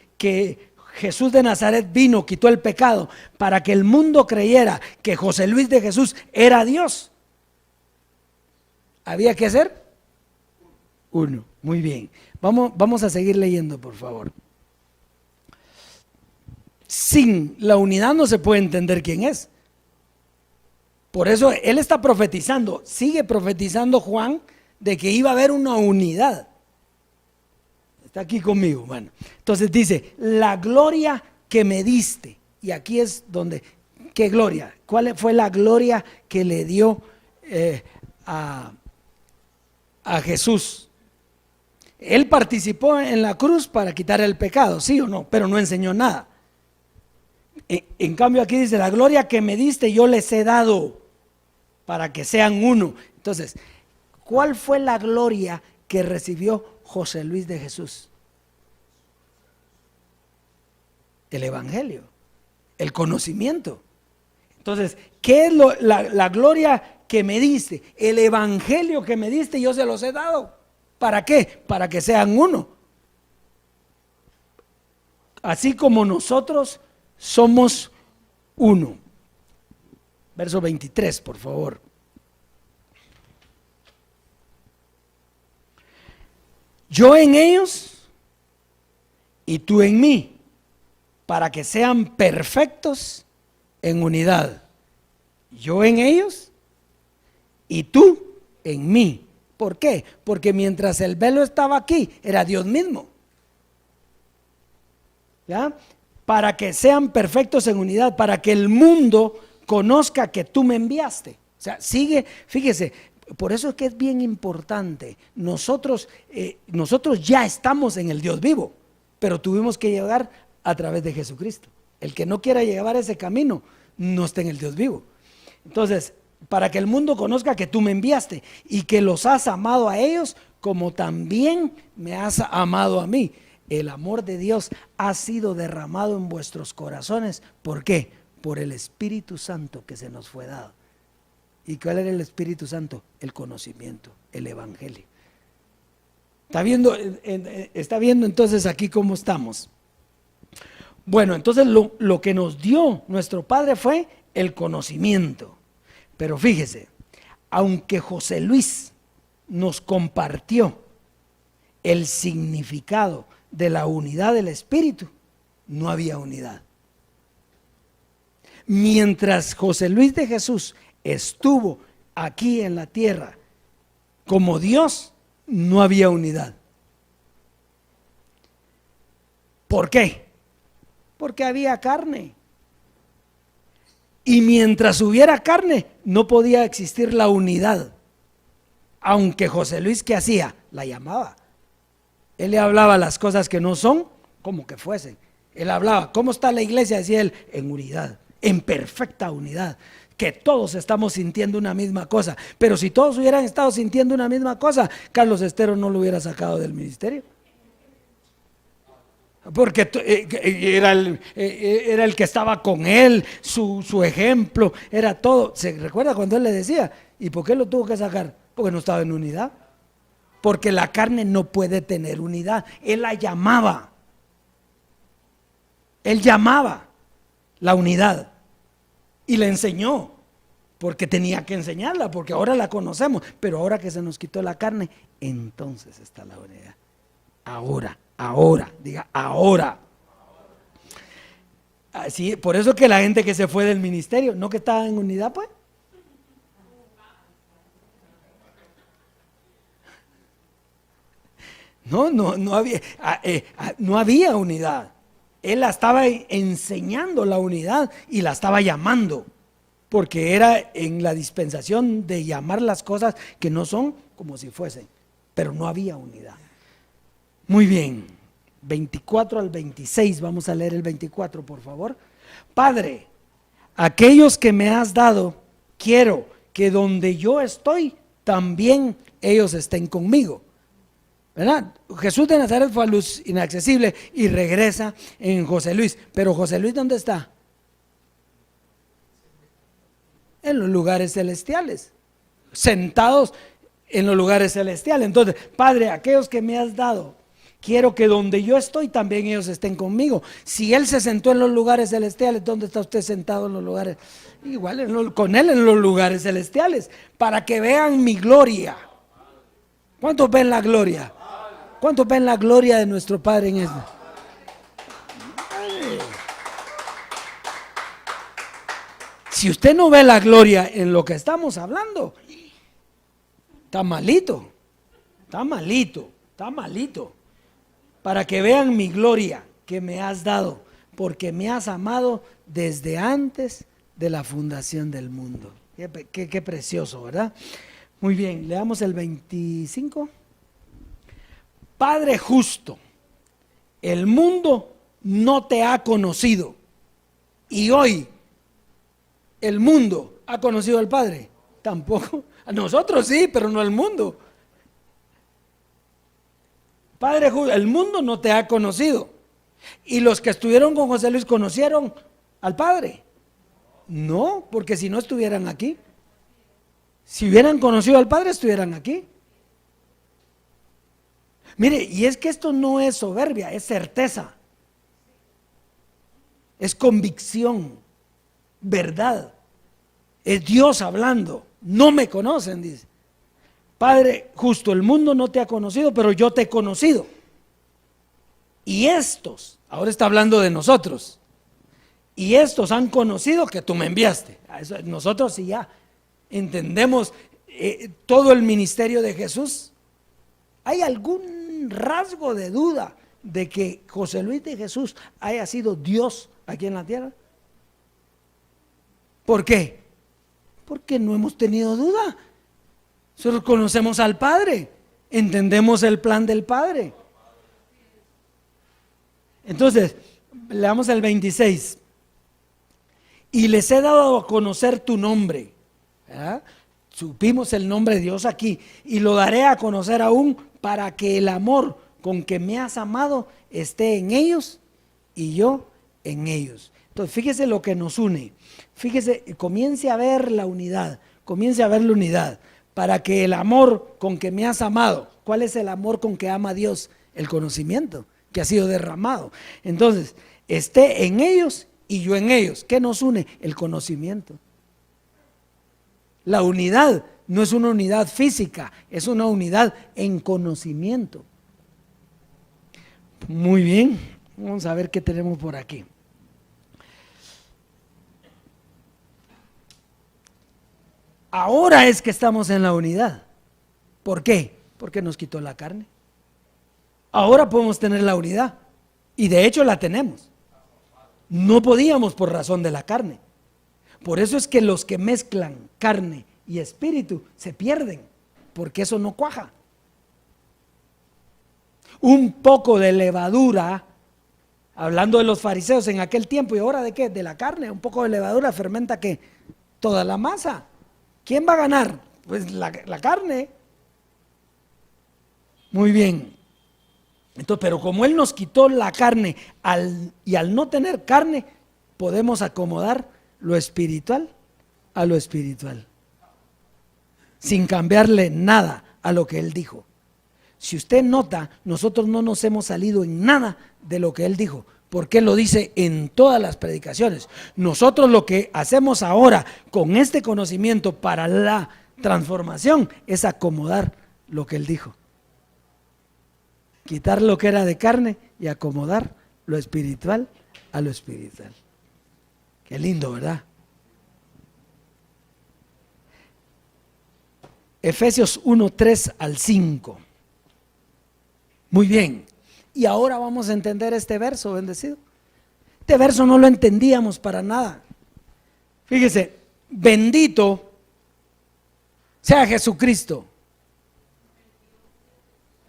Jesús de Nazaret vino, quitó el pecado, para que el mundo creyera que José Luis de Jesús era Dios, había que ser uno. Muy bien, vamos a seguir leyendo, por favor. Sin la unidad no se puede entender quién es. Por eso él está profetizando, sigue profetizando Juan, de que iba a haber una unidad. Está aquí conmigo. Bueno, entonces dice, la gloria que me diste. Y aquí es donde, ¿qué gloria? ¿Cuál fue la gloria que le dio a Jesús? Él participó en la cruz para quitar el pecado, ¿sí o no? Pero no enseñó nada. En cambio aquí dice, la gloria que me diste yo les he dado para que sean uno. Entonces, ¿cuál fue la gloria que recibió José Luis de Jesús? El evangelio, el conocimiento. Entonces, ¿qué es la gloria que me diste? El evangelio que me diste yo se los he dado. ¿Para qué? Para que sean uno. Así como nosotros somos uno. Verso 23, por favor. Yo en ellos y tú en mí, para que sean perfectos en unidad. Yo en ellos y tú en mí. ¿Por qué? Porque mientras el velo estaba aquí, era Dios mismo. ¿Ya? Para que sean perfectos en unidad, para que el mundo conozca que tú me enviaste. O sea, sigue, fíjese, por eso es que es bien importante. Nosotros ya estamos en el Dios vivo, pero tuvimos que llegar a través de Jesucristo. El que no quiera llevar ese camino, no está en el Dios vivo. Entonces, para que el mundo conozca que tú me enviaste y que los has amado a ellos como también me has amado a mí. El amor de Dios ha sido derramado en vuestros corazones. ¿Por qué? Por el Espíritu Santo que se nos fue dado. ¿Y cuál era el Espíritu Santo? El conocimiento, el Evangelio. ¿Está viendo entonces aquí cómo estamos? Bueno, entonces lo que nos dio nuestro Padre fue el conocimiento. Pero fíjese, aunque José Luis nos compartió el significado de la unidad del Espíritu, no había unidad. Mientras José Luis de Jesús estuvo aquí en la tierra como Dios, no había unidad. ¿Por qué? Porque había carne. Y mientras hubiera carne, no podía existir la unidad. Aunque José Luis, ¿qué hacía? La llamaba. Él le hablaba las cosas que no son como que fuesen. Él hablaba, ¿cómo está la iglesia? Decía él, en unidad, en perfecta unidad. Que todos estamos sintiendo una misma cosa. Pero si todos hubieran estado sintiendo una misma cosa, Carlos Estero no lo hubiera sacado del ministerio. Porque era el que estaba con él, su ejemplo, era todo. ¿Se recuerda cuando él le decía? ¿Y por qué lo tuvo que sacar? Porque no estaba en unidad. Porque la carne no puede tener unidad. Él la llamaba. Él llamaba la unidad. Y la enseñó. Porque tenía que enseñarla, porque ahora la conocemos. Pero ahora que se nos quitó la carne, entonces está la unidad. Ahora, diga ahora. Así, por eso que la gente que se fue del ministerio, no que estaba en unidad, pues. No había unidad. Él la estaba enseñando la unidad y la estaba llamando, porque era en la dispensación de llamar las cosas que no son como si fuesen, pero no había unidad. Muy bien, 24 al 26, vamos a leer el 24, por favor. Padre, aquellos que me has dado, quiero que donde yo estoy, también ellos estén conmigo. ¿Verdad? Jesús de Nazaret fue a luz inaccesible y regresa en José Luis. Pero José Luis, ¿dónde está? En los lugares celestiales, sentados en los lugares celestiales. Entonces, Padre, aquellos que me has dado, quiero que donde yo estoy también ellos estén conmigo. Si Él se sentó en los lugares celestiales, ¿dónde está usted sentado en los lugares? Igual con Él en los lugares celestiales, para que vean mi gloria. ¿Cuántos ven la gloria? ¿Cuántos ven la gloria de nuestro Padre en esto? Si usted no ve la gloria en lo que estamos hablando, está malito, está malito, está malito. Para que vean mi gloria que me has dado, porque me has amado desde antes de la fundación del mundo. Qué precioso, ¿verdad? Muy bien, leamos el 25. Padre justo, el mundo no te ha conocido, y hoy el mundo ha conocido al Padre. Tampoco, a nosotros sí, pero no al mundo. Padre justo, el mundo no te ha conocido, y los que estuvieron con José Luis conocieron al Padre. No, porque si no estuvieran aquí. Si hubieran conocido al Padre, estuvieran aquí. Mire, y es que esto no es soberbia, es certeza, es convicción, verdad. Es Dios hablando. No me conocen, dice. Padre justo, el mundo no te ha conocido, pero yo te he conocido. Y estos, ahora está hablando de nosotros, y estos han conocido que tú me enviaste. Nosotros sí ya entendemos todo el ministerio de Jesús. ¿Hay algún rasgo de duda de que José Luis de Jesús haya sido Dios aquí en la tierra? ¿Por qué? Porque no hemos tenido duda. Nosotros conocemos al Padre, entendemos el plan del Padre. Entonces, leamos el 26. Y les he dado a conocer tu nombre. ¿Verdad? Supimos el nombre de Dios aquí, y lo daré a conocer aún, para que el amor con que me has amado esté en ellos y yo en ellos. Entonces, fíjese lo que nos une. Fíjese, comience a ver la unidad. comience a ver la unidad, para que el amor con que me has amado, ¿cuál es el amor con que ama a Dios? El conocimiento que ha sido derramado. Entonces, esté en ellos y yo en ellos. ¿Qué nos une? El conocimiento. La unidad no es una unidad física, es una unidad en conocimiento. Muy bien, vamos a ver qué tenemos por aquí. Ahora es que estamos en la unidad. ¿Por qué? Porque nos quitó la carne. Ahora podemos tener la unidad y de hecho la tenemos. No podíamos por razón de la carne. Por eso es que los que mezclan carne y espíritu se pierden, porque eso no cuaja. Un poco de levadura, hablando de los fariseos en aquel tiempo, y ahora de qué, de la carne, un poco de levadura fermenta ¿qué? Toda la masa. ¿Quién va a ganar? Pues la carne. Muy bien. Entonces, pero como Él nos quitó la carne y al no tener carne, podemos acomodar lo espiritual a lo espiritual, sin cambiarle nada a lo que Él dijo. Si usted nota, nosotros no nos hemos salido en nada de lo que Él dijo, porque Él lo dice en todas las predicaciones. Nosotros lo que hacemos ahora con este conocimiento para la transformación es acomodar lo que Él dijo. Quitar lo que era de carne y acomodar lo espiritual a lo espiritual. Qué lindo, ¿verdad? Efesios 1, 3 al 5. Muy bien. Y ahora vamos a entender este verso, bendecido. Este verso no lo entendíamos para nada. Fíjese, bendito sea Jesucristo.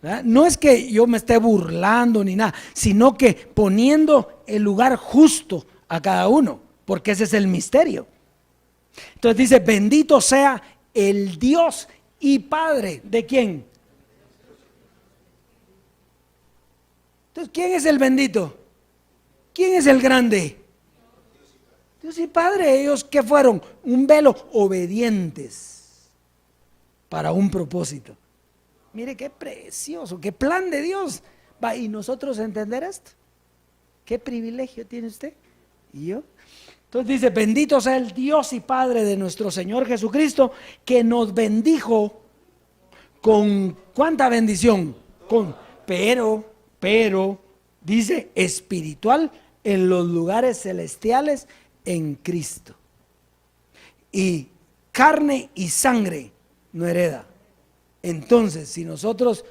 ¿Verdad? No es que yo me esté burlando ni nada, sino que poniendo el lugar justo a cada uno, porque ese es el misterio. Entonces dice, bendito sea el Dios y Padre, ¿de quién? Entonces, ¿quién es el bendito? ¿Quién es el grande? Dios y Padre. Ellos ¿qué fueron? Un velo, obedientes para un propósito. Mire qué precioso, qué plan de Dios. Va, y nosotros entender esto. Qué privilegio tiene usted y yo. Entonces dice, bendito sea el Dios y Padre de nuestro Señor Jesucristo, que nos bendijo con ¿cuánta bendición? Pero, dice, espiritual en los lugares celestiales en Cristo. Y carne y sangre no hereda. Entonces, si nosotros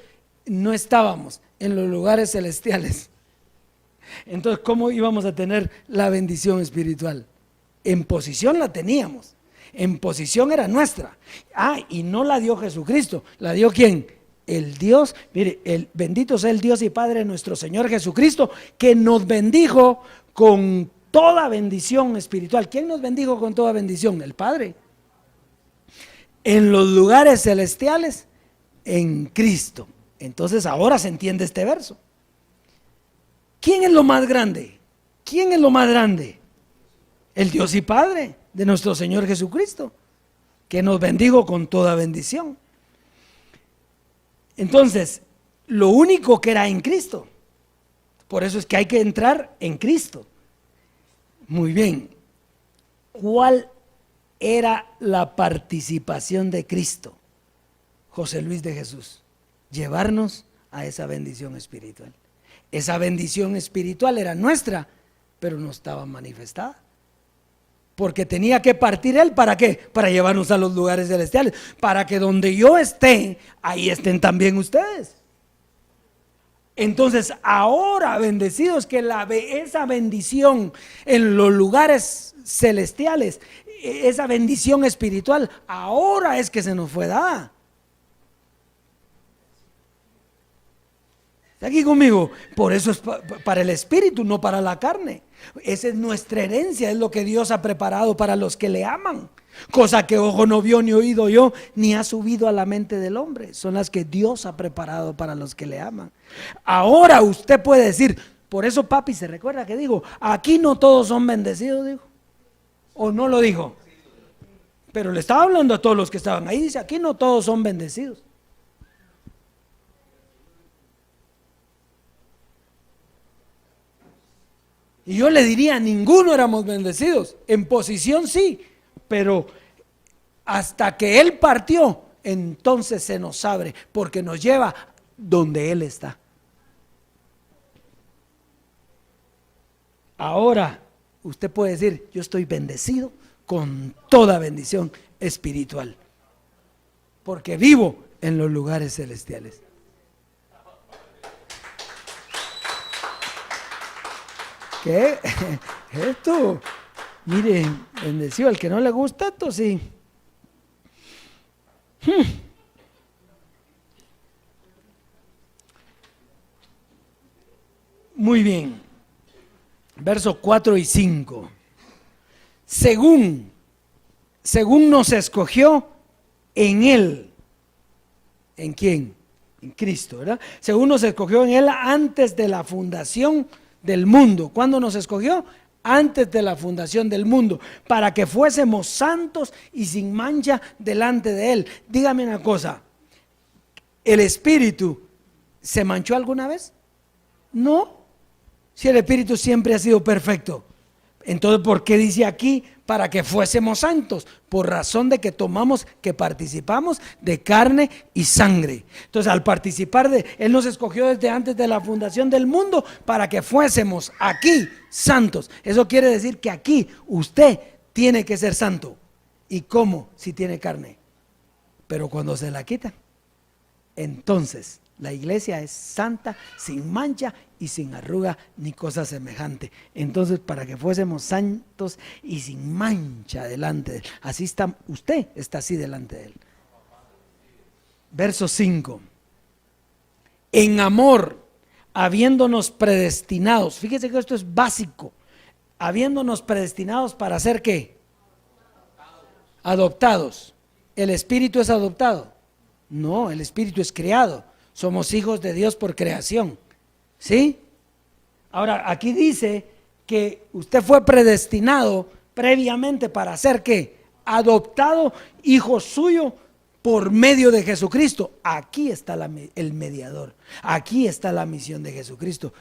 no estábamos en los lugares celestiales, entonces, ¿cómo íbamos a tener la bendición espiritual? En posición la teníamos, en posición era nuestra. Y no la dio Jesucristo, ¿la dio quién? El Dios, mire, el bendito sea el Dios y Padre de nuestro Señor Jesucristo, que nos bendijo con toda bendición espiritual. ¿Quién nos bendijo con toda bendición? El Padre. En los lugares celestiales, en Cristo. Entonces ahora se entiende este verso. ¿Quién es lo más grande? ¿Quién es lo más grande? El Dios y Padre de nuestro Señor Jesucristo, que nos bendijo con toda bendición. Entonces, lo único que era en Cristo. Por eso es que hay que entrar en Cristo. Muy bien. ¿Cuál era la participación de Cristo? José Luis de Jesús. Llevarnos a esa bendición espiritual. Esa bendición espiritual era nuestra, pero no estaba manifestada. Porque tenía que partir Él, ¿para qué? Para llevarnos a los lugares celestiales, para que donde yo esté, ahí estén también ustedes. Entonces, ahora bendecidos que esa bendición en los lugares celestiales, esa bendición espiritual, ahora es que se nos fue dada. ¿Está aquí conmigo? Por eso es para el espíritu, no para la carne. Esa es nuestra herencia, es lo que Dios ha preparado para los que le aman. Cosa que ojo no vio, ni oído oyó, ni ha subido a la mente del hombre. Son las que Dios ha preparado para los que le aman. Ahora usted puede decir, por eso papi se recuerda que dijo, aquí no todos son bendecidos, dijo. ¿O no lo dijo? pero le estaba hablando a todos los que estaban ahí. Dice, aquí no todos son bendecidos. Y yo le diría, ninguno éramos bendecidos. En posición sí, pero hasta que Él partió, entonces se nos abre, porque nos lleva donde Él está. Ahora, usted puede decir, yo estoy bendecido con toda bendición espiritual, porque vivo en los lugares celestiales. ¿Qué? Esto, mire, bendecido, al que no le gusta esto, sí. Muy bien. Versos 4 y 5. Según nos escogió en Él. ¿En quién? En Cristo, ¿verdad? Según nos escogió en Él antes de la fundación del mundo. ¿Cuándo nos escogió? Antes de la fundación del mundo, para que fuésemos santos y sin mancha delante de Él. Dígame una cosa, ¿el Espíritu se manchó alguna vez? No. Si el Espíritu siempre ha sido perfecto. Entonces, ¿por qué dice aquí para que fuésemos santos? Por razón de que participamos de carne y sangre. Entonces, al participar Él nos escogió desde antes de la fundación del mundo para que fuésemos aquí santos. Eso quiere decir que aquí usted tiene que ser santo. ¿Y cómo? Si tiene carne. Pero cuando se la quita, entonces la iglesia es santa, sin mancha y sin arruga ni cosa semejante. Entonces, para que fuésemos santos y sin mancha delante de Él. Así está, usted está así delante de Él. Verso 5. En amor, habiéndonos predestinados. Fíjese que esto es básico. Habiéndonos predestinados para ser ¿qué? Adoptados. ¿El Espíritu es adoptado? No, el Espíritu es creado. Somos hijos de Dios por creación. ¿Sí? Ahora, aquí dice que usted fue predestinado previamente para ser ¿qué? Adoptado hijo suyo por medio de Jesucristo. Aquí está el mediador. Aquí está la misión de Jesucristo.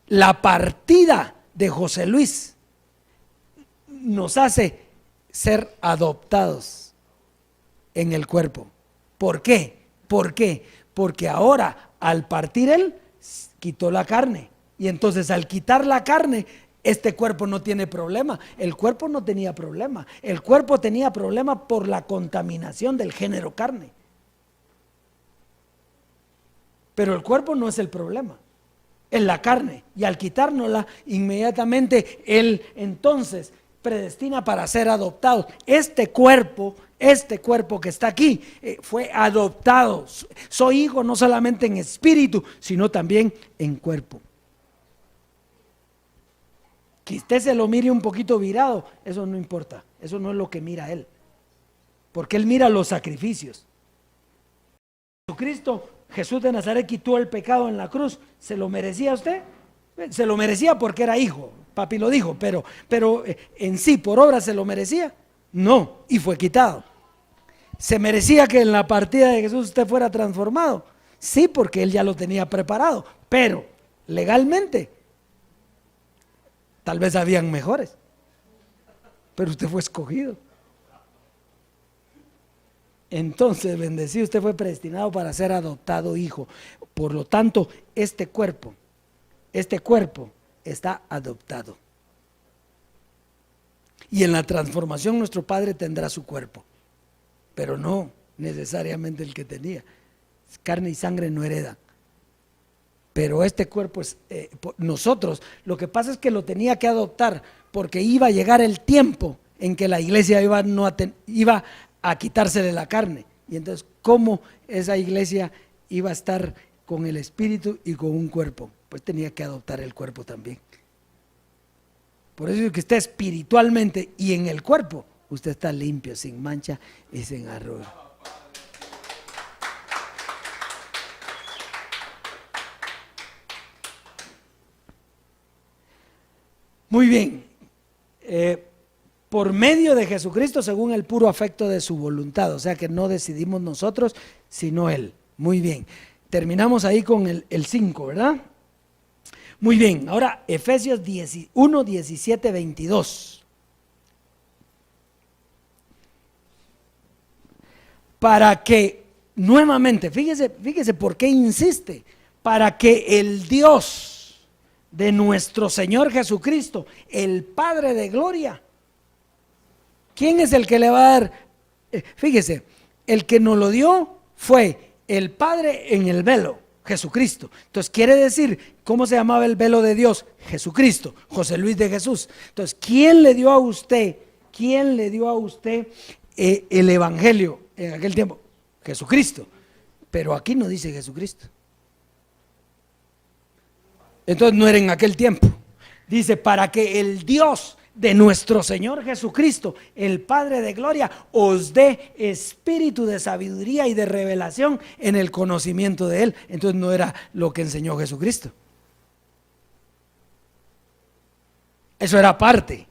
La partida de José Luis nos hace ser adoptados en el cuerpo. ¿Por qué? ¿Por qué? Porque ahora al partir Él quitó la carne, y entonces al quitar la carne este cuerpo no tiene problema. El cuerpo no tenía problema, el cuerpo tenía problema por la contaminación del género carne, pero el cuerpo no es el problema, es la carne, y al quitárnosla inmediatamente Él entonces predestina para ser adoptados. Este cuerpo que está aquí fue adoptado. Soy hijo no solamente en espíritu, sino también en cuerpo. Que usted se lo mire un poquito virado, eso no importa. Eso no es lo que mira Él, porque Él mira los sacrificios. Jesucristo, Jesús de Nazaret, quitó el pecado en la cruz. ¿Se lo merecía usted? Se lo merecía porque era hijo, papi lo dijo, pero en sí, por obra se lo merecía. No, y fue quitado. ¿Se merecía que en la partida de Jesús usted fuera transformado? Sí, porque Él ya lo tenía preparado, pero legalmente tal vez habían mejores, pero usted fue escogido. Entonces, bendecido, usted fue predestinado para ser adoptado hijo. Por lo tanto, este cuerpo está adoptado. Y en la transformación nuestro Padre tendrá su cuerpo, pero no necesariamente el que tenía. Carne y sangre no heredan. Pero este cuerpo es nosotros. Lo que pasa es que lo tenía que adoptar porque iba a llegar el tiempo en que la iglesia iba a quitársele la carne. Y entonces, ¿cómo esa iglesia iba a estar con el espíritu y con un cuerpo? Pues tenía que adoptar el cuerpo también. Por eso es que usted espiritualmente y en el cuerpo, usted está limpio, sin mancha y sin arruga. Muy bien. por medio de Jesucristo según el puro afecto de su voluntad. O sea que no decidimos nosotros, sino Él. Muy bien. Terminamos ahí con el 5, ¿verdad? Muy bien. Ahora Efesios 1, 17, 22. Para que, nuevamente, fíjese por qué insiste, para que el Dios de nuestro Señor Jesucristo, el Padre de gloria, ¿quién es el que le va a dar? Fíjese, el que nos lo dio fue el Padre en el velo, Jesucristo. Entonces quiere decir, ¿cómo se llamaba el velo de Dios? Jesucristo, José Luis de Jesús. Entonces, ¿quién le dio a usted el evangelio en aquel tiempo? Jesucristo. Pero aquí no dice Jesucristo. Entonces no era en aquel tiempo. Dice, para que el Dios de nuestro Señor Jesucristo, el Padre de gloria, os dé espíritu de sabiduría y de revelación en el conocimiento de Él. Entonces no era lo que enseñó Jesucristo. Eso era parte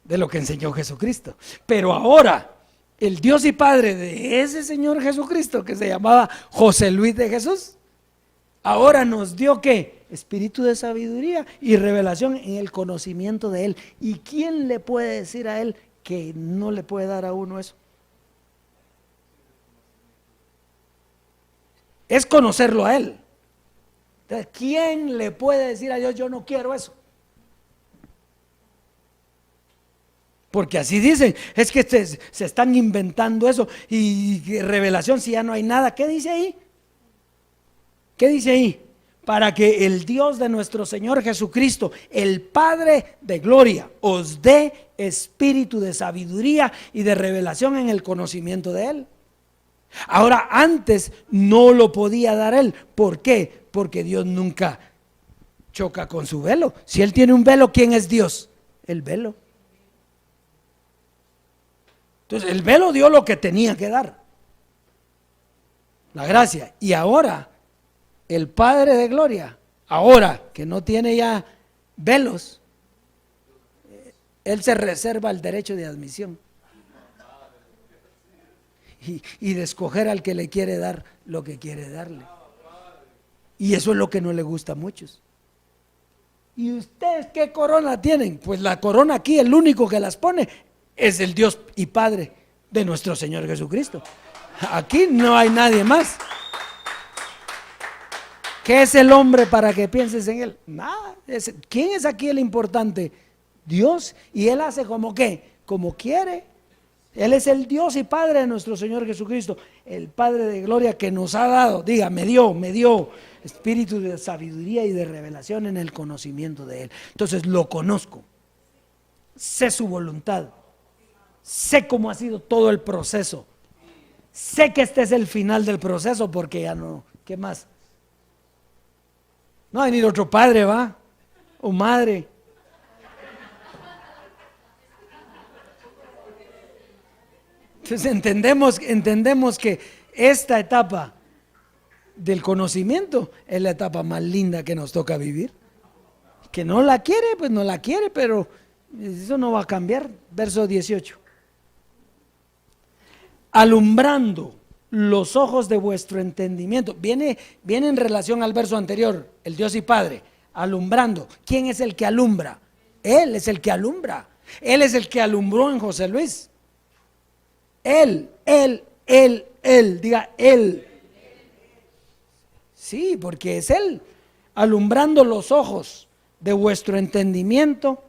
de lo que enseñó Jesucristo. Pero ahora, el Dios y Padre de ese Señor Jesucristo, que se llamaba José Luis de Jesús, ahora nos dio ¿qué? Espíritu de sabiduría y revelación en el conocimiento de Él. ¿Y quién le puede decir a Él que no le puede dar a uno eso? Es conocerlo a Él. Entonces, ¿quién le puede decir a Dios, yo no quiero eso? Porque así dicen, es que se están inventando eso y revelación si ya no hay nada. ¿Qué dice ahí? ¿Qué dice ahí? Para que el Dios de nuestro Señor Jesucristo, el Padre de gloria, os dé espíritu de sabiduría y de revelación en el conocimiento de Él. Ahora, antes no lo podía dar Él. ¿Por qué? Porque Dios nunca choca con su velo. Si Él tiene un velo, ¿quién es Dios? El velo. Entonces, el velo dio lo que tenía que dar, la gracia. Y ahora, el Padre de gloria, ahora que no tiene ya velos, Él se reserva el derecho de admisión y de escoger al que le quiere dar lo que quiere darle. Y eso es lo que no le gusta a muchos. ¿Y ustedes qué corona tienen? Pues la corona aquí, el único que las pone es el Dios y Padre de nuestro Señor Jesucristo. Aquí no hay nadie más. ¿Qué es el hombre para que pienses en él? Nada. ¿Quién es aquí el importante? Dios. Y Él hace como ¿qué? Como quiere. Él es el Dios y Padre de nuestro Señor Jesucristo, el Padre de gloria que nos ha dado, diga, me dio espíritu de sabiduría y de revelación en el conocimiento de Él. Entonces lo conozco, sé su voluntad, sé cómo ha sido todo el proceso, sé que este es el final del proceso porque ya no, ¿qué más? No va a venir otro padre, ¿va? O madre. Entonces entendemos que esta etapa del conocimiento es la etapa más linda que nos toca vivir. Que no la quiere, pues no la quiere, pero eso no va a cambiar. Verso 18. Alumbrando los ojos de vuestro entendimiento. Viene en relación al verso anterior, el Dios y Padre, alumbrando. ¿Quién es el que alumbra? Él es el que alumbra. Él es el que alumbró en José Luis. Él, diga Él. Sí, porque es Él, alumbrando los ojos de vuestro entendimiento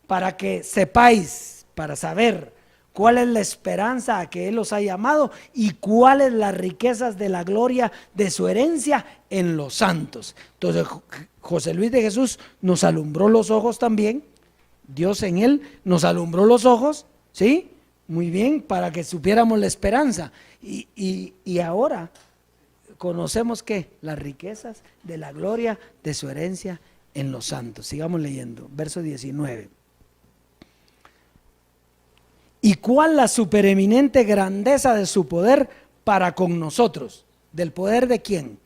para que sepáis, para saber cuál es la esperanza a que Él os ha llamado y cuáles las riquezas de la gloria de su herencia en los santos. Entonces, José Luis de Jesús nos alumbró los ojos también, Dios en Él nos alumbró los ojos, ¿sí? Muy bien, para que supiéramos la esperanza. Y ahora conocemos que las riquezas de la gloria de su herencia en los santos. Sigamos leyendo, verso 19. ¿Y cuál la supereminente grandeza de su poder para con nosotros? ¿Del poder de quién?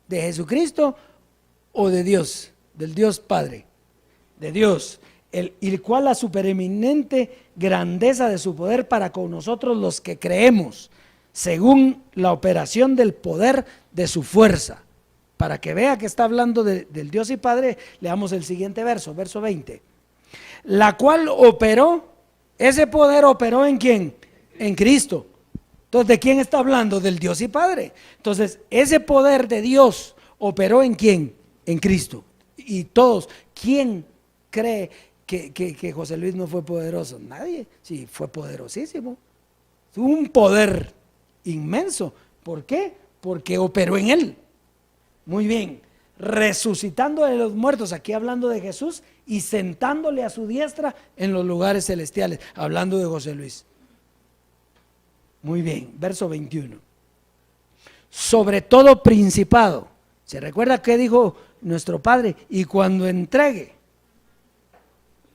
¿De Jesucristo o de Dios? Del Dios Padre. De Dios. el cual la supereminente grandeza de su poder para con nosotros los que creemos, según la operación del poder de su fuerza. Para que vea que está hablando del Dios y Padre, leamos el siguiente verso, verso 20. La cual operó, ese poder operó ¿en quién? En Cristo. Entonces, ¿de quién está hablando? Del Dios y Padre. Entonces, ese poder de Dios operó ¿en quién? En Cristo. Y todos, ¿quién cree que José Luis no fue poderoso? Nadie. Sí, fue poderosísimo. Tuvo un poder inmenso. ¿Por qué? Porque operó en él. Muy bien, resucitando de los muertos, aquí hablando de Jesús, y sentándole a su diestra en los lugares celestiales, hablando de José Luis. Muy bien, verso 21. Sobre todo principado, ¿se recuerda qué dijo nuestro Padre? Y cuando entregue,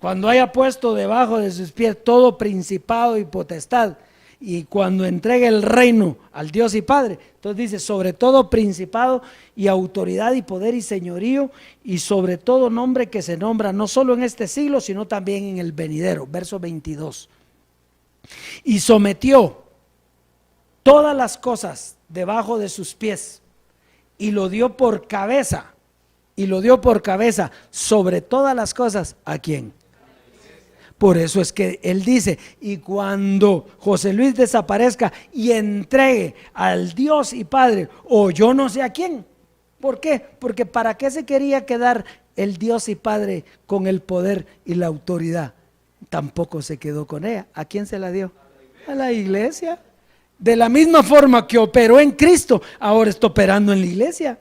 cuando haya puesto debajo de sus pies todo principado y potestad, y cuando entregue el reino al Dios y Padre, entonces dice, sobre todo principado y autoridad y poder y señorío, y sobre todo nombre que se nombra no solo en este siglo, sino también en el venidero. Verso 22. Y sometió todas las cosas debajo de sus pies, y lo dio por cabeza, sobre todas las cosas, ¿a quién? Por eso es que él dice, y cuando José Luis desaparezca y entregue al Dios y Padre, o yo no sé a quién. ¿Por qué? Porque ¿para qué se quería quedar el Dios y Padre con el poder y la autoridad? Tampoco se quedó con ella. ¿A quién se la dio? A la iglesia. De la misma forma que operó en Cristo, ahora está operando en la iglesia.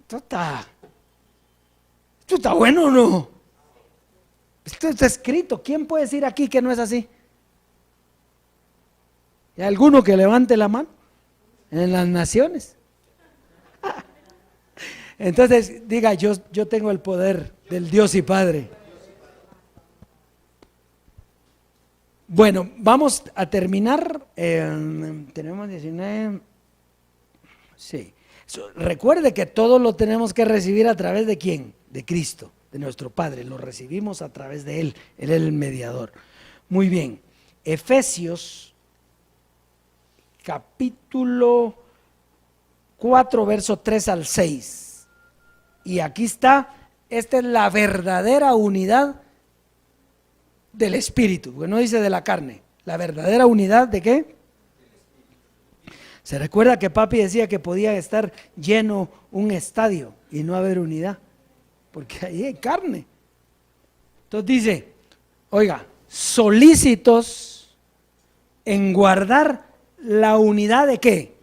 ¿Esto está bueno o no? Esto está escrito. ¿Quién puede decir aquí que no es así? ¿Hay alguno que levante la mano? En las naciones. Entonces diga, yo tengo el poder del Dios y Padre. Bueno, vamos a terminar. Tenemos 19. Sí. Recuerde que todo lo tenemos que recibir a través de ¿quién? De Cristo, de nuestro Padre. Lo recibimos a través de Él. Él es el mediador. Muy bien. Efesios capítulo 4, verso 3 al 6. Y aquí está, esta es la verdadera unidad del Espíritu, porque no dice de la carne. La verdadera unidad ¿de qué? Se recuerda que papi decía que podía estar lleno un estadio y no haber unidad, porque ahí hay carne. Entonces dice, oiga, solícitos en guardar la unidad ¿de qué?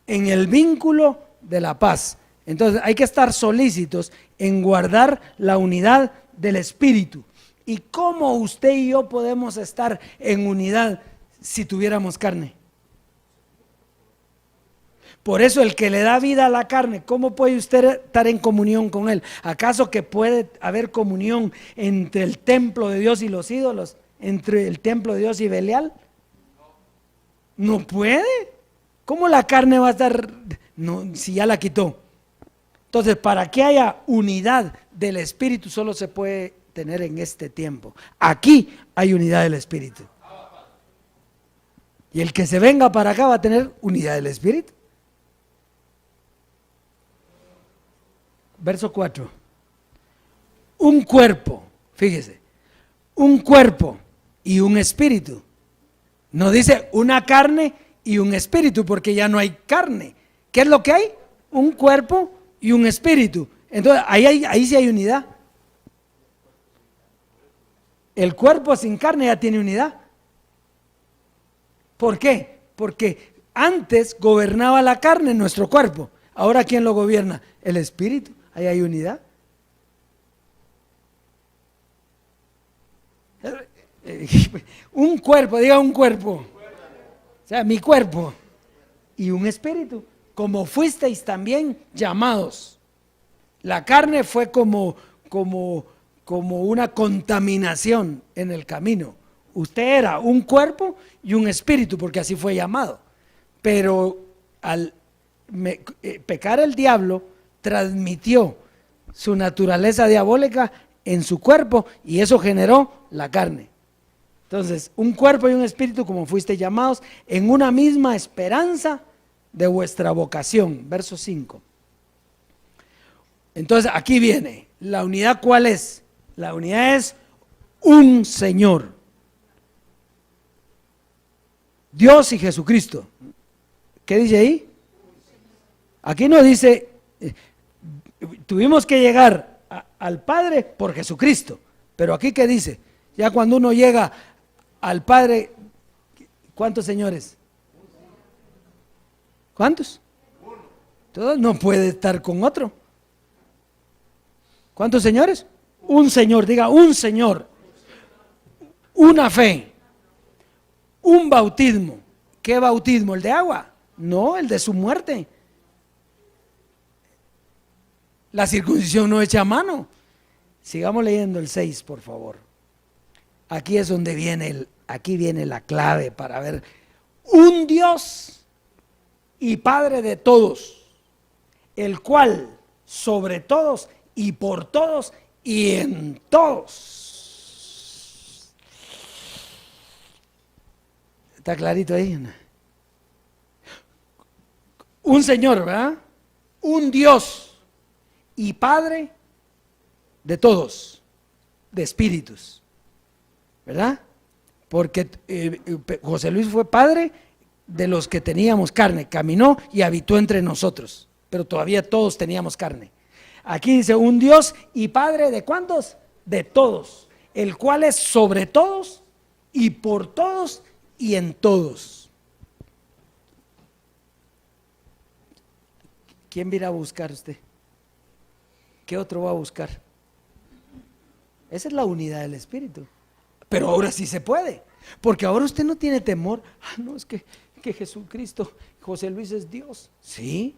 En el vínculo de la paz. Entonces hay que estar solícitos en guardar la unidad del Espíritu. ¿Y cómo usted y yo podemos estar en unidad si tuviéramos carne? Por eso el que le da vida a la carne, ¿cómo puede usted estar en comunión con él? ¿Acaso que puede haber comunión entre el templo de Dios y los ídolos? ¿Entre el templo de Dios y Belial? No puede. ¿Cómo la carne va a estar? No, si ya la quitó. Entonces, para que haya unidad del Espíritu, solo se puede tener en este tiempo. Aquí hay unidad del Espíritu. Y el que se venga para acá va a tener unidad del Espíritu. Verso 4. Un cuerpo, fíjese, un cuerpo y un espíritu. No dice una carne y un espíritu, porque ya no hay carne. ¿Qué es lo que hay? Un cuerpo y un espíritu. Entonces, ahí sí hay unidad. El cuerpo sin carne ya tiene unidad. ¿Por qué? Porque antes gobernaba la carne en nuestro cuerpo. Ahora, ¿quién lo gobierna? El espíritu. Ahí hay unidad. Un cuerpo, diga un cuerpo. O sea, mi cuerpo y un espíritu. Como fuisteis también llamados. La carne fue como una contaminación en el camino. Usted era un cuerpo y un espíritu, porque así fue llamado. Pero al pecar el diablo, transmitió su naturaleza diabólica en su cuerpo y eso generó la carne. Entonces, un cuerpo y un espíritu como fuiste llamados en una misma esperanza de vuestra vocación. Verso 5. Entonces, aquí viene, ¿la unidad cuál es? La unidad es un Señor. Dios y Jesucristo. ¿Qué dice ahí? Aquí no dice, tuvimos que llegar al Padre por Jesucristo, pero aquí ¿qué dice? Ya cuando uno llega al Padre, ¿cuántos señores? ¿Cuántos? Todos, no puede estar con otro. ¿Cuántos señores? Un Señor, diga un Señor, una fe, un bautismo. ¿Qué bautismo? ¿El de agua? No, el de su muerte. La circuncisión no hecha a mano. Sigamos leyendo el 6, por favor. Aquí es donde viene aquí viene la clave para ver un Dios y Padre de todos, el cual sobre todos y por todos y en todos. ¿Está clarito ahí? Un Señor, ¿verdad? Un Dios y Padre de todos, de espíritus, ¿verdad? Porque José Luis fue padre de los que teníamos carne, caminó y habitó entre nosotros, pero todavía todos teníamos carne. Aquí dice un Dios y Padre de ¿cuántos? De todos, el cual es sobre todos y por todos y en todos. ¿Quién va a ir a buscar usted? ¿Qué otro va a buscar? Esa es la unidad del Espíritu. Pero ahora sí se puede, porque ahora usted no tiene temor. No, es que Jesucristo, José Luis es Dios. Sí,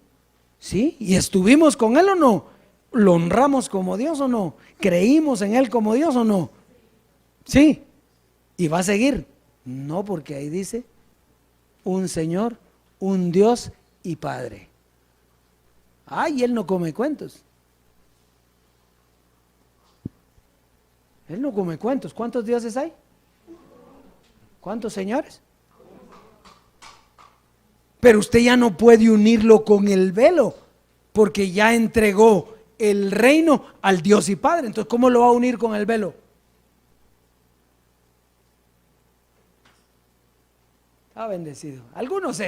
sí, y estuvimos con Él o no. ¿Lo honramos como Dios o no? ¿Creímos en Él como Dios o no? Sí, y va a seguir. No, porque ahí dice un Señor, un Dios y Padre. Ay, Él no come cuentos. Él no come cuentos. ¿Cuántos dioses hay? ¿Cuántos señores? Pero usted ya no puede unirlo con el velo, porque ya entregó el reino al Dios y Padre. Entonces, ¿cómo lo va a unir con el velo? Está bendecido. Algunos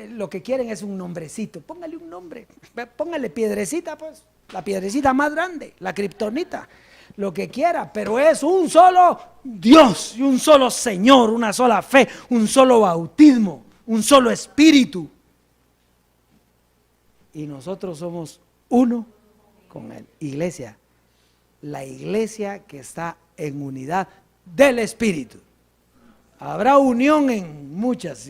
lo que quieren es un nombrecito. Póngale un nombre. Póngale piedrecita, pues. La piedrecita más grande, la kriptonita. Lo que quiera, pero es un solo Dios y un solo Señor, una sola fe, un solo bautismo, un solo espíritu. Y nosotros somos uno con Él. Iglesia, la iglesia que está en unidad del espíritu. Habrá unión en muchas,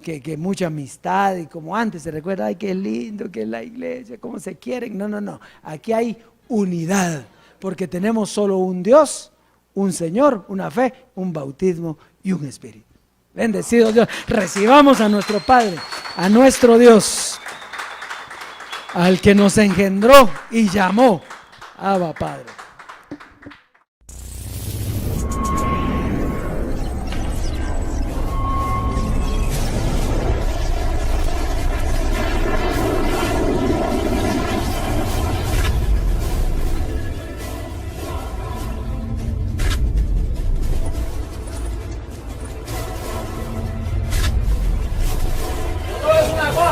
que mucha amistad y como antes se recuerda, ay, qué lindo que es la iglesia, cómo se quieren. No, aquí hay unidad. Porque tenemos solo un Dios, un Señor, una fe, un bautismo y un espíritu. Bendecido Dios. Recibamos a nuestro Padre, a nuestro Dios, al que nos engendró y llamó Abba Padre.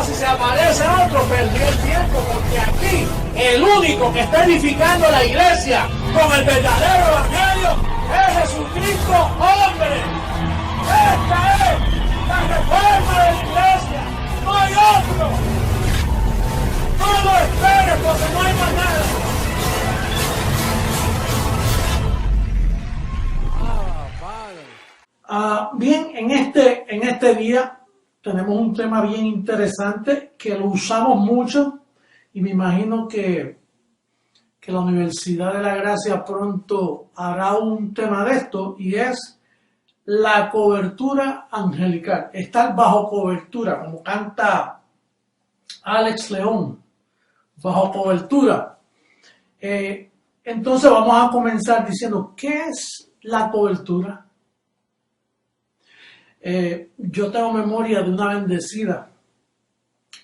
Si se aparece otro, perdió el tiempo, porque aquí el único que está edificando la iglesia con el verdadero evangelio es Jesucristo, hombre. Esta es la reforma de la iglesia, no hay otro. No lo esperes, porque no hay más nada. Bien, en este día tenemos un tema bien interesante que lo usamos mucho y me imagino que la Universidad de la Gracia pronto hará un tema de esto y es la cobertura angelical, estar bajo cobertura, como canta Alex León. bajo cobertura. Entonces vamos a comenzar diciendo, ¿qué es la cobertura? Yo tengo memoria de una bendecida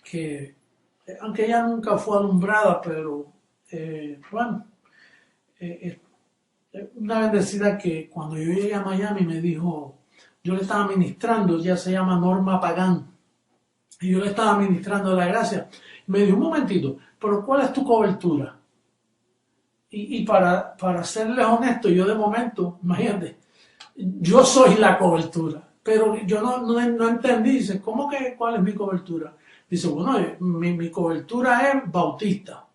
que, aunque ella nunca fue alumbrada, pero una bendecida que cuando yo llegué a Miami me dijo, yo le estaba ministrando, ella se llama Norma Pagán, y yo le estaba ministrando la gracia. Me dijo, un momentito, pero ¿cuál es tu cobertura? Y para serles honesto, yo de momento, imagínate, yo soy la cobertura, pero yo no entendí. Dice, ¿cómo que cuál es mi cobertura? Dice, bueno, mi cobertura es bautista.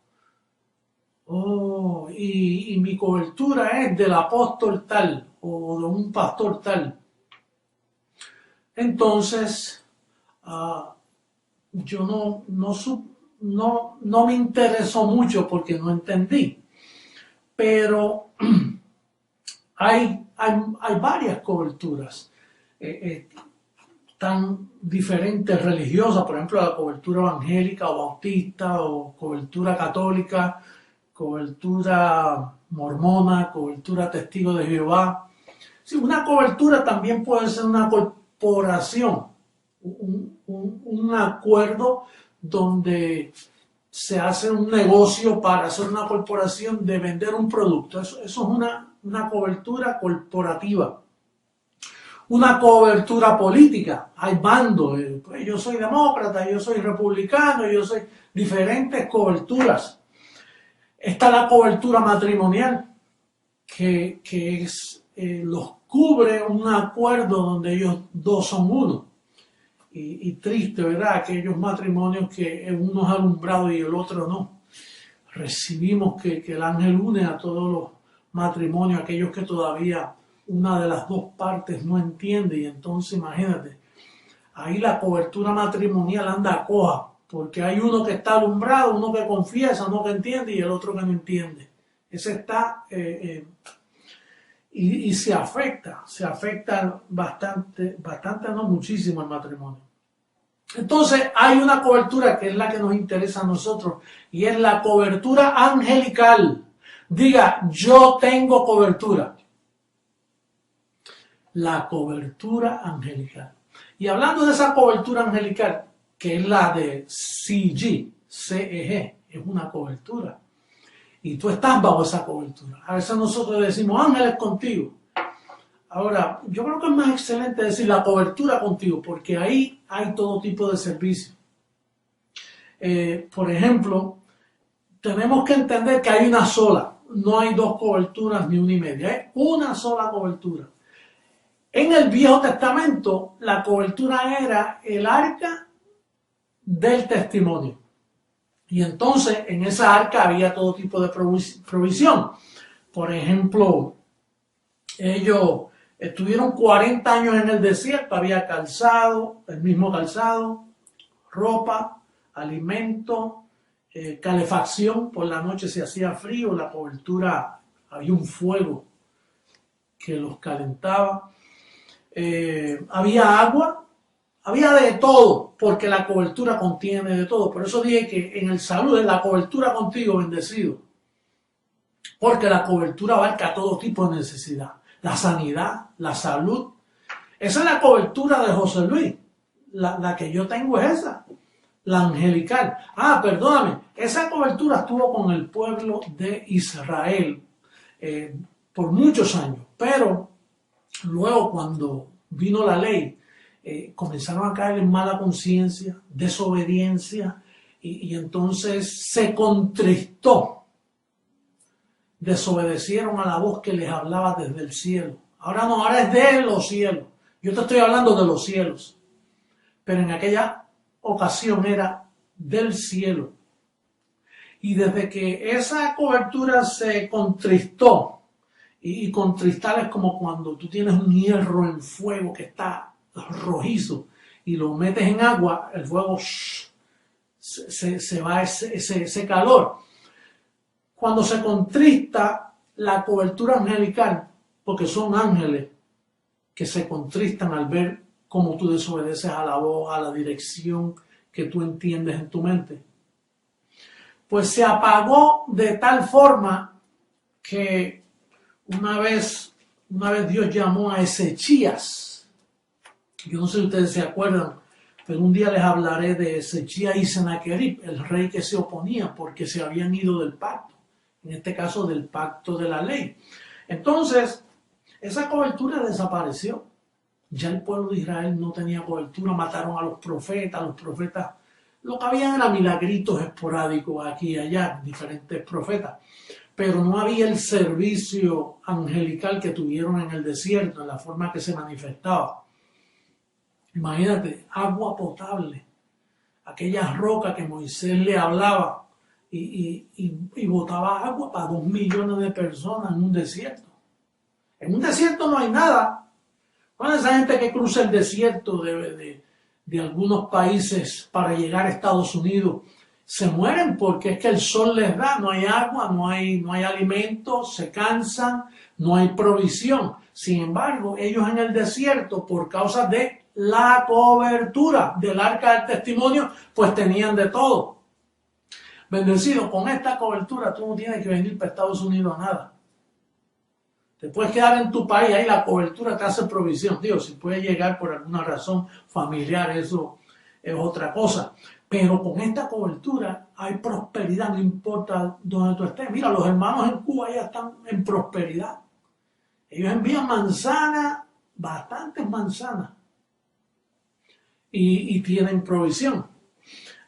Oh, y mi cobertura es del apóstol tal o de un pastor tal. Entonces, yo no me interesó mucho porque no entendí. Pero hay varias coberturas tan diferentes religiosas, por ejemplo la cobertura evangélica o bautista o cobertura católica, cobertura mormona, cobertura testigo de Jehová. Sí, una cobertura también puede ser una corporación, un acuerdo donde se hace un negocio para hacer una corporación de vender un producto. Eso es una cobertura corporativa. Una cobertura política. Hay bandos. Pues yo soy demócrata, yo soy republicano, yo soy diferentes coberturas. Está la cobertura matrimonial, que los cubre un acuerdo donde ellos dos son uno. Y triste, ¿verdad? Aquellos matrimonios que uno es alumbrado y el otro no. Recibimos que el ángel une a todos los matrimonios, aquellos que todavía una de las dos partes no entiende. Y entonces, imagínate, ahí la cobertura matrimonial anda coja, porque hay uno que está alumbrado, uno que confiesa, uno que entiende y el otro que no entiende. Ese está... Y se afecta bastante, no muchísimo el matrimonio. Entonces hay una cobertura que es la que nos interesa a nosotros y es la cobertura angelical. Diga, yo tengo cobertura. La cobertura angelical. Y hablando de esa cobertura angelical, que es la de CEG, es una cobertura. Y tú estás bajo esa cobertura. A veces nosotros decimos, ángeles contigo. Ahora, yo creo que es más excelente decir la cobertura contigo, porque ahí hay todo tipo de servicio. Por ejemplo, tenemos que entender que hay una sola. No hay dos coberturas ni una y media. Es una sola cobertura. En el Viejo Testamento, la cobertura era el arca del testimonio. Y entonces en esa arca había todo tipo de provisión. Por ejemplo, ellos estuvieron 40 años en el desierto, había calzado, el mismo calzado, ropa, alimento, calefacción, por la noche se hacía frío, la cobertura, había un fuego que los calentaba, había agua. Había de todo, porque la cobertura contiene de todo. Por eso dije que en el salud es la cobertura contigo, bendecido. Porque la cobertura abarca todo tipo de necesidad. La sanidad, la salud. Esa es la cobertura de José Luis. La que yo tengo es esa. La angelical. Perdóname. Esa cobertura estuvo con el pueblo de Israel por muchos años. Pero luego cuando vino la ley, comenzaron a caer en mala conciencia, desobediencia, y entonces se contristó. Desobedecieron a la voz que les hablaba desde el cielo. Ahora no, ahora es de los cielos. Yo te estoy hablando de los cielos. Pero en aquella ocasión era del cielo. Y desde que esa cobertura se contristó, y contristar es como cuando tú tienes un hierro en fuego que está rojizo y lo metes en agua, el fuego se va ese calor. Cuando se contrista la cobertura angelical, porque son ángeles que se contristan al ver cómo tú desobedeces a la voz, a la dirección que tú entiendes en tu mente. pues se apagó de tal forma que una vez Dios llamó a Ezechías. Yo no sé si ustedes se acuerdan, pero un día les hablaré de Ezechías y Sennacherib, el rey que se oponía porque se habían ido del pacto, en este caso del pacto de la ley. Entonces, esa cobertura desapareció. Ya el pueblo de Israel no tenía cobertura, mataron a los profetas lo que había era milagritos esporádicos aquí y allá, diferentes profetas, pero no había el servicio angelical que tuvieron en el desierto, en la forma que se manifestaba. Imagínate, agua potable, aquella roca que Moisés le hablaba y botaba agua para 2 millones de personas en un desierto. En un desierto no hay nada. Bueno, esa gente que cruza el desierto de algunos países para llegar a Estados Unidos se mueren porque es que el sol les da, no hay agua, no hay alimentos, se cansan, no hay provisión. Sin embargo, ellos en el desierto, por causa de la cobertura del arca del testimonio, pues tenían de todo. Bendecido, con esta cobertura tú no tienes que venir para Estados Unidos a nada. Te puedes quedar en tu país, ahí la cobertura te hace provisión. Dios, si puedes llegar por alguna razón familiar, eso es otra cosa. Pero con esta cobertura hay prosperidad, no importa dónde tú estés. Mira, los hermanos en Cuba ya están en prosperidad. Ellos envían manzanas, bastantes manzanas, y tienen provisión.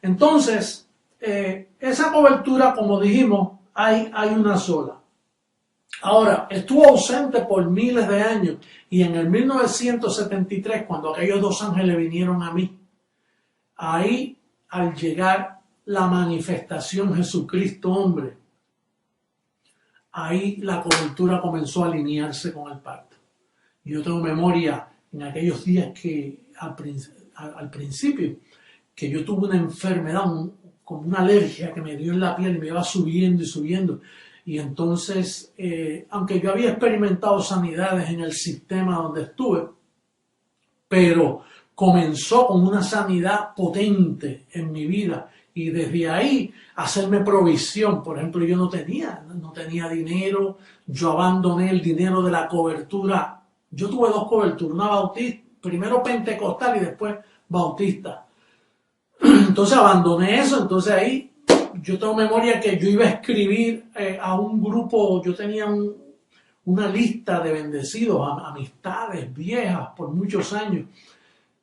Entonces, esa cobertura, como dijimos, hay una sola. Ahora, estuvo ausente por miles de años y en el 1973, cuando aquellos 2 ángeles vinieron a mí, ahí al llegar la manifestación Jesucristo hombre, ahí la cobertura comenzó a alinearse con el pacto. Yo tengo memoria en aquellos días que al principio, que yo tuve una enfermedad, como una alergia que me dio en la piel y me iba subiendo y subiendo. Y entonces, aunque yo había experimentado sanidades en el sistema donde estuve, pero comenzó con una sanidad potente en mi vida. Y desde ahí, hacerme provisión. Por ejemplo, yo no tenía dinero, yo abandoné el dinero de la cobertura. Yo tuve 2 coberturas, una bautista, primero pentecostal y después bautista. Entonces abandoné eso, entonces ahí yo tengo memoria que yo iba a escribir a un grupo, yo tenía una lista de bendecidos, amistades viejas por muchos años,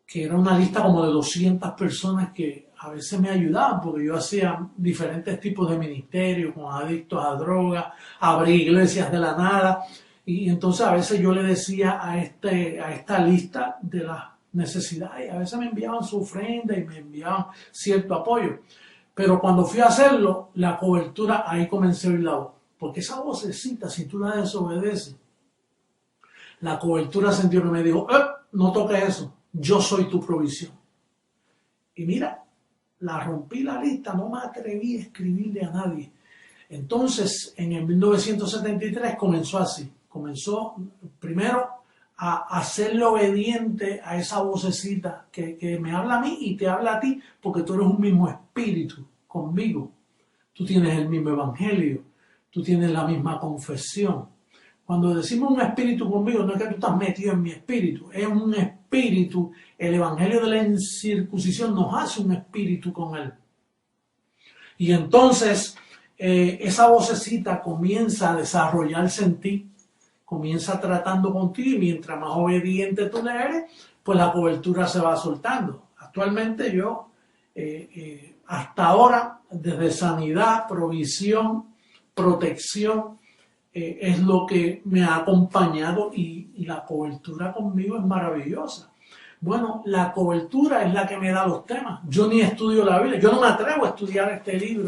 que era una lista como de 200 personas que a veces me ayudaban porque yo hacía diferentes tipos de ministerios con adictos a drogas, abrí iglesias de la nada, y entonces a veces yo le decía a esta lista de las necesidades, y a veces me enviaban su ofrenda y me enviaban cierto apoyo. Pero cuando fui a hacerlo, la cobertura, ahí comencé a oír la voz. Porque esa vocecita, si tú la desobedeces, la cobertura sentió que me dijo, no toques eso, yo soy tu provisión. Y mira, la rompí la lista, no me atreví a escribirle a nadie. Entonces, en el 1973 comenzó así. Comenzó primero a hacerle obediente a esa vocecita que me habla a mí y te habla a ti, porque tú eres un mismo espíritu conmigo. Tú tienes el mismo evangelio, tú tienes la misma confesión. Cuando decimos un espíritu conmigo, no es que tú estás metido en mi espíritu, es un espíritu. El evangelio de la incircuncisión nos hace un espíritu con él. Y entonces esa vocecita comienza a desarrollarse en ti, comienza tratando contigo, y mientras más obediente tú le eres, pues la cobertura se va soltando. Actualmente yo, hasta ahora, desde sanidad, provisión, protección, es lo que me ha acompañado, y la cobertura conmigo es maravillosa. Bueno, la cobertura es la que me da los temas. Yo ni estudio la Biblia, yo no me atrevo a estudiar este libro,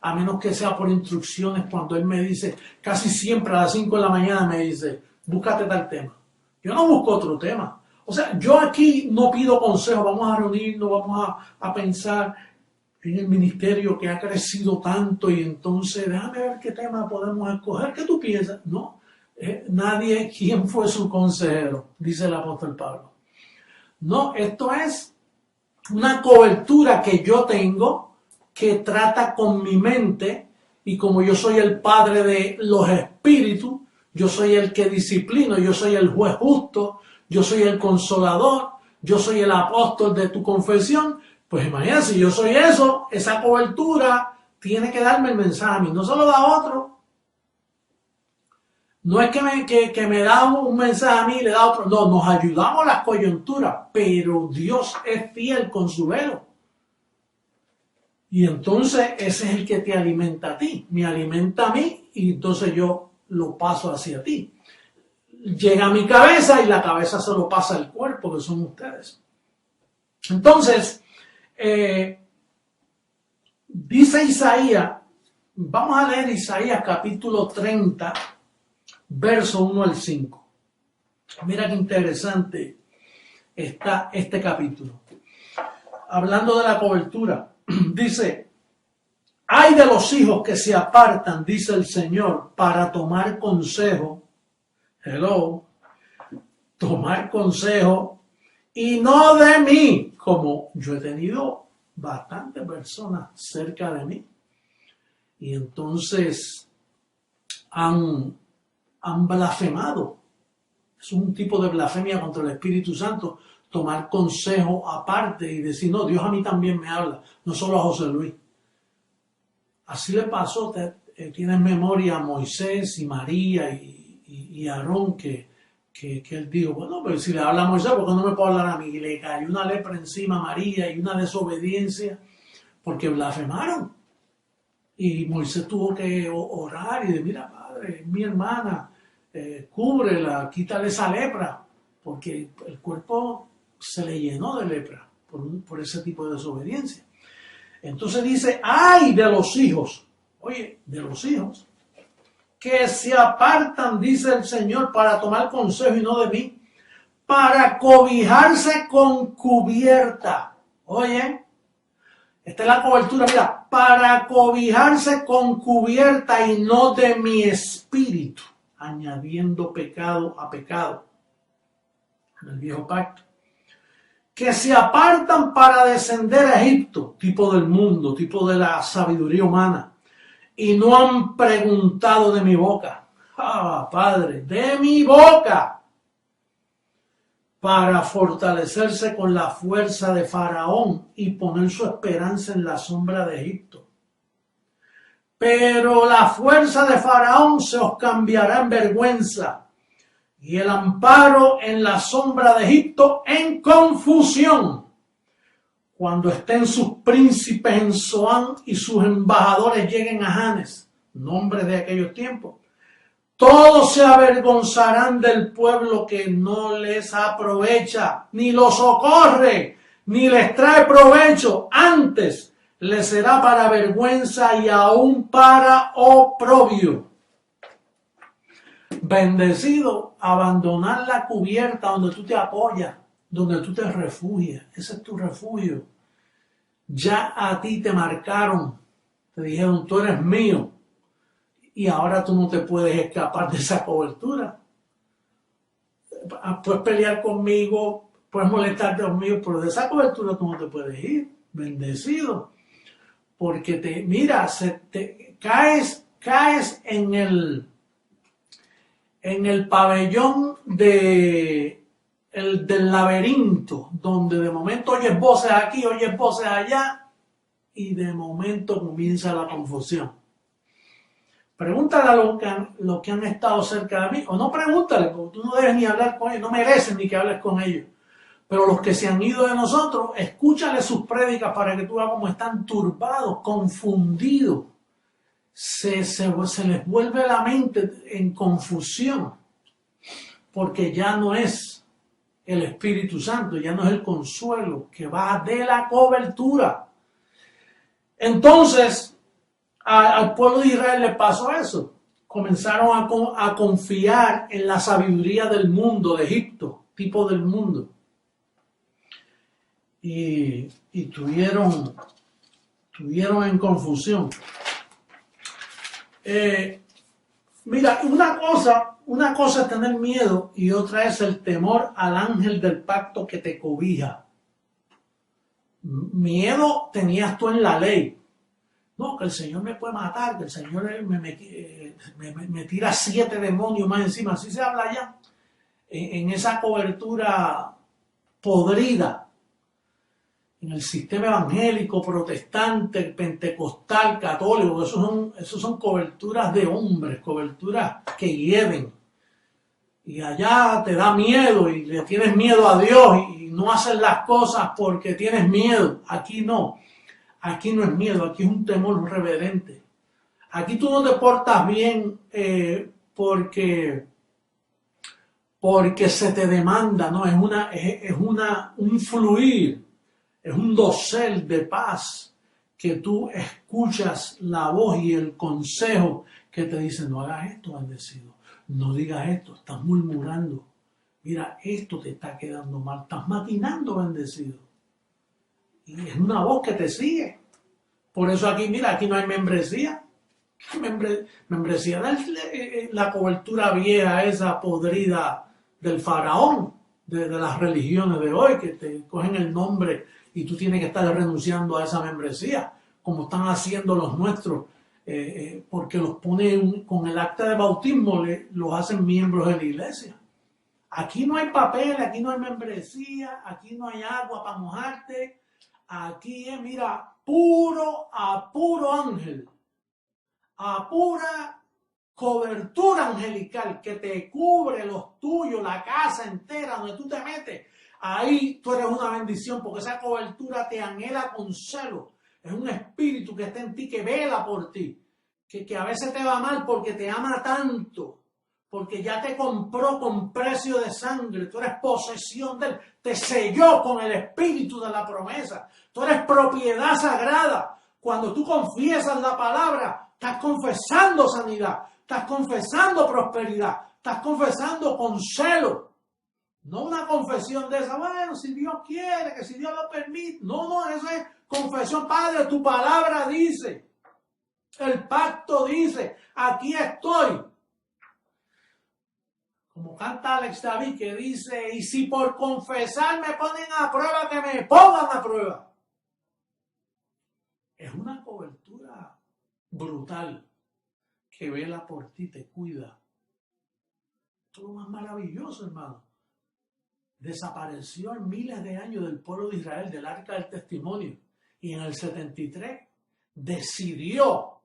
a menos que sea por instrucciones. Cuando él me dice, casi siempre a las 5 de la mañana me dice, búscate tal tema. Yo no busco otro tema. O sea, yo aquí no pido consejo, vamos a reunirnos, vamos a pensar en el ministerio que ha crecido tanto y entonces déjame ver qué tema podemos escoger. ¿Qué tú piensas? No, nadie, ¿quién fue su consejero? Dice el apóstol Pablo. No, esto es una cobertura que yo tengo, que trata con mi mente, y como yo soy el padre de los espíritus, yo soy el que disciplino, yo soy el juez justo, yo soy el consolador, yo soy el apóstol de tu confesión. Pues imagínate, si yo soy eso, esa cobertura tiene que darme el mensaje a mí, no se lo da a otro. No es que me da un mensaje a mí y le da a otro, no, nos ayudamos a las coyunturas, pero Dios es fiel con su velo. Y entonces ese es el que te alimenta a ti, me alimenta a mí y entonces yo lo paso hacia ti. Llega a mi cabeza y la cabeza se lo pasa al cuerpo, que son ustedes. Entonces, dice Isaías, vamos a leer Isaías capítulo 30, verso 1 al 5. Mira qué interesante está este capítulo. Hablando de la cobertura. Dice, ay de los hijos que se apartan, dice el Señor, para tomar consejo. Hello. Tomar consejo y no de mí, como yo he tenido bastantes personas cerca de mí. Y entonces han blasfemado. Es un tipo de blasfemia contra el Espíritu Santo. Tomar consejo aparte y decir, no, Dios a mí también me habla, no solo a José Luis. Así le pasó, tienes memoria a Moisés y María y Aarón, que él dijo, bueno, pero si le habla a Moisés, ¿por qué no me puede hablar a mí? Y le cayó una lepra encima a María y una desobediencia, porque blasfemaron. Y Moisés tuvo que orar y decir, mira, padre, mi hermana, cúbrela, quítale esa lepra, porque el cuerpo se le llenó de lepra por ese tipo de desobediencia. Entonces dice, ay de los hijos, oye, de los hijos, que se apartan, dice el Señor, para tomar consejo y no de mí, para cobijarse con cubierta. Oye, esta es la cobertura, mira, para cobijarse con cubierta y no de mi espíritu, añadiendo pecado a pecado. En el viejo pacto. Que se apartan para descender a Egipto, tipo del mundo, tipo de la sabiduría humana, y no han preguntado de mi boca, Padre, de mi boca, para fortalecerse con la fuerza de Faraón y poner su esperanza en la sombra de Egipto. Pero la fuerza de Faraón se os cambiará en vergüenza, y el amparo en la sombra de Egipto en confusión, cuando estén sus príncipes en Zoán y sus embajadores lleguen a Janes, nombres de aquellos tiempos. Todos se avergonzarán del pueblo que no les aprovecha, ni los socorre, ni les trae provecho. Antes les será para vergüenza y aún para oprobio. Bendecido, abandonar la cubierta donde tú te apoyas, donde tú te refugias. Ese es tu refugio. Ya a ti te marcaron, te dijeron, tú eres mío. Y ahora tú no te puedes escapar de esa cobertura. Puedes pelear conmigo, puedes molestarte conmigo, pero de esa cobertura tú no te puedes ir. Bendecido. Porque caes en el pabellón del laberinto, donde de momento oyes voces aquí, oyes voces allá, y de momento comienza la confusión. Pregúntale a los que han estado cerca de mí, o no pregúntale, porque tú no debes ni hablar con ellos, no merecen ni que hables con ellos. Pero los que se han ido de nosotros, escúchale sus prédicas para que tú veas cómo están turbados, confundidos. Se les vuelve la mente en confusión, porque ya no es el Espíritu Santo, ya no es el consuelo que va de la cobertura. Entonces, al pueblo de Israel le pasó eso. Comenzaron a confiar en la sabiduría del mundo, de Egipto, tipo del mundo. Y tuvieron en confusión. Mira, una cosa es tener miedo y otra es el temor al ángel del pacto que te cobija. Miedo tenías tú en la ley, No, que el Señor me puede matar, que el Señor me tira 7 demonios más encima. Así se habla allá, en esa cobertura podrida, en el sistema evangélico, protestante, pentecostal, católico. Esos son coberturas de hombres, coberturas que hieden. Y allá te da miedo y le tienes miedo a Dios y no haces las cosas porque tienes miedo. Aquí no. Aquí no es miedo, aquí es un temor reverente. Aquí tú no te portas bien porque se te demanda, no, es un fluir, es un dosel de paz que tú escuchas la voz y el consejo que te dice: no hagas esto, bendecido, no digas esto, estás murmurando, mira, esto te está quedando mal, estás maquinando, bendecido. Y es una voz que te sigue. Por eso aquí, mira, aquí no hay membresía. Membresía de la cobertura vieja, esa podrida del faraón, de las religiones de hoy, que te cogen el nombre y tú tienes que estar renunciando a esa membresía, como están haciendo los nuestros, porque los ponen con el acta de bautismo, los hacen miembros de la iglesia. Aquí no hay papel, aquí no hay membresía, aquí no hay agua para mojarte. Aquí es, mira, puro ángel, a pura cobertura angelical que te cubre los tuyos, la casa entera donde tú te metes. Ahí tú eres una bendición porque esa cobertura te anhela con celo. Es un espíritu que está en ti, que vela por ti, que a veces te va mal porque te ama tanto, porque ya te compró con precio de sangre, tú eres posesión de él, te selló con el espíritu de la promesa, tú eres propiedad sagrada. Cuando tú confiesas la palabra, estás confesando sanidad, estás confesando prosperidad, estás confesando con celo. No una confesión de esa, bueno, si Dios quiere, que si Dios lo permite. No, eso es confesión. Padre, tu palabra dice, el pacto dice, aquí estoy. Como canta Alex David, que dice: y si por confesar me ponen a prueba, que me pongan a prueba. Es una cobertura brutal que vela por ti, te cuida. Esto es lo más maravilloso, hermano. Desapareció en miles de años del pueblo de Israel, del arca del testimonio. Y en el 73 decidió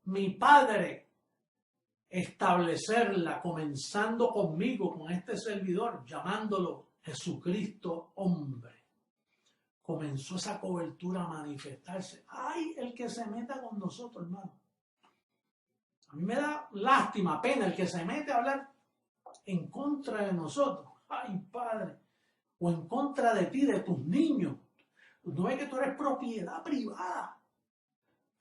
mi padre establecerla, comenzando conmigo, con este servidor, llamándolo Jesucristo hombre. Comenzó esa cobertura a manifestarse. ¡Ay, el que se meta con nosotros, hermano! A mí me da lástima, pena el que se mete a hablar en contra de nosotros. ¡Ay, Padre! O en contra de ti, de tus niños. No ves que tú eres propiedad privada.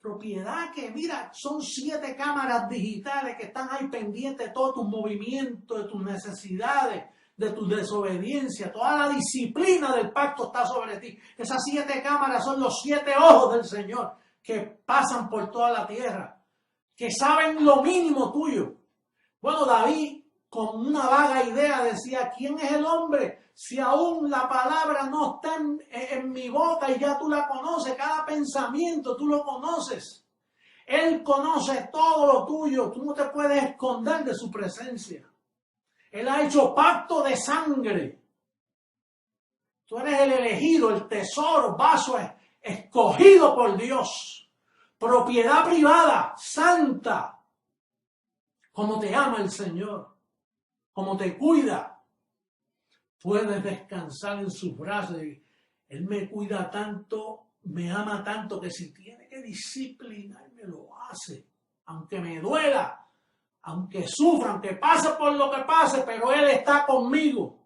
Propiedad que, mira, son 7 cámaras digitales que están ahí pendientes de todos tus movimientos, de tus necesidades, de tu desobediencia. Toda la disciplina del pacto está sobre ti. Esas 7 cámaras son los 7 ojos del Señor que pasan por toda la tierra, que saben lo mínimo tuyo. Bueno, David, con una vaga idea, decía: ¿quién es el hombre? Si aún la palabra no está en mi boca y ya tú la conoces, cada pensamiento tú lo conoces. Él conoce todo lo tuyo, tú no te puedes esconder de su presencia. Él ha hecho pacto de sangre. Tú eres el elegido, el tesoro, vaso escogido por Dios. Propiedad privada, santa. Como te ama el Señor, como te cuida. Puedes descansar en sus brazos. Él me cuida tanto, me ama tanto, que si tiene que disciplinarme, lo hace. Aunque me duela, aunque sufra, aunque pase por lo que pase, pero Él está conmigo.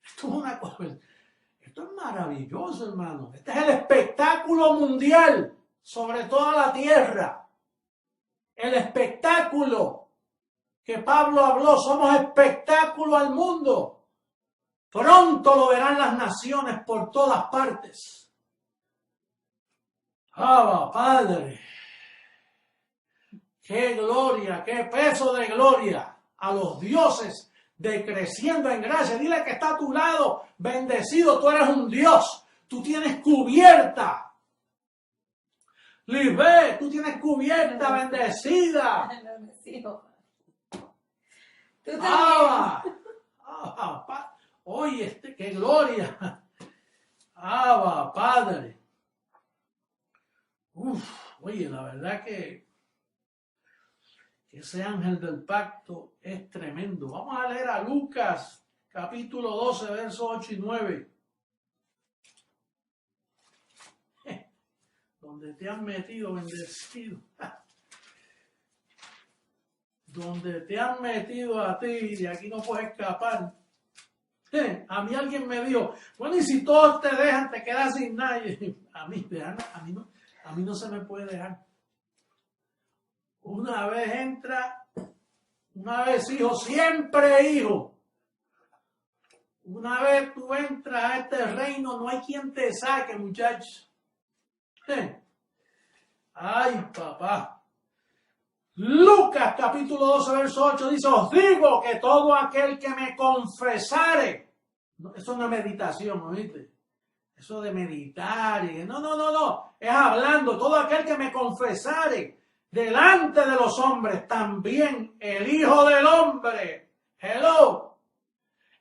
Esto es una cosa, esto es maravilloso, hermano. Este es el espectáculo mundial sobre toda la tierra. El espectáculo que Pablo habló, somos espectáculo al mundo. Pronto lo verán las naciones por todas partes. ¡Ah, Padre! ¡Qué gloria, qué peso de gloria a los dioses de Creciendo en Gracia! Dile que está a tu lado: bendecido, tú eres un Dios. Tú tienes cubierta. Lisbeth, tú tienes cubierta, bendecida. Oye, qué gloria. Padre. Oye, la verdad que ese ángel del pacto es tremendo. Vamos a leer a Lucas, capítulo 12, versos 8 y 9. Donde te han metido, bendecido. Donde te han metido a ti, y de aquí no puedes escapar. A mí alguien me dijo, bueno, y si todos te dejan, te quedas sin nadie. A mí no se me puede dejar. Una vez entra, una vez hijo, siempre hijo. Una vez tú entras a este reino, no hay quien te saque, muchachos. Ay, papá. Lucas capítulo 12, verso 8 dice, os digo que todo aquel que me confesare, eso no es meditación, ¿oíste? Eso de meditar, no, es hablando, todo aquel que me confesare delante de los hombres, también el Hijo del Hombre,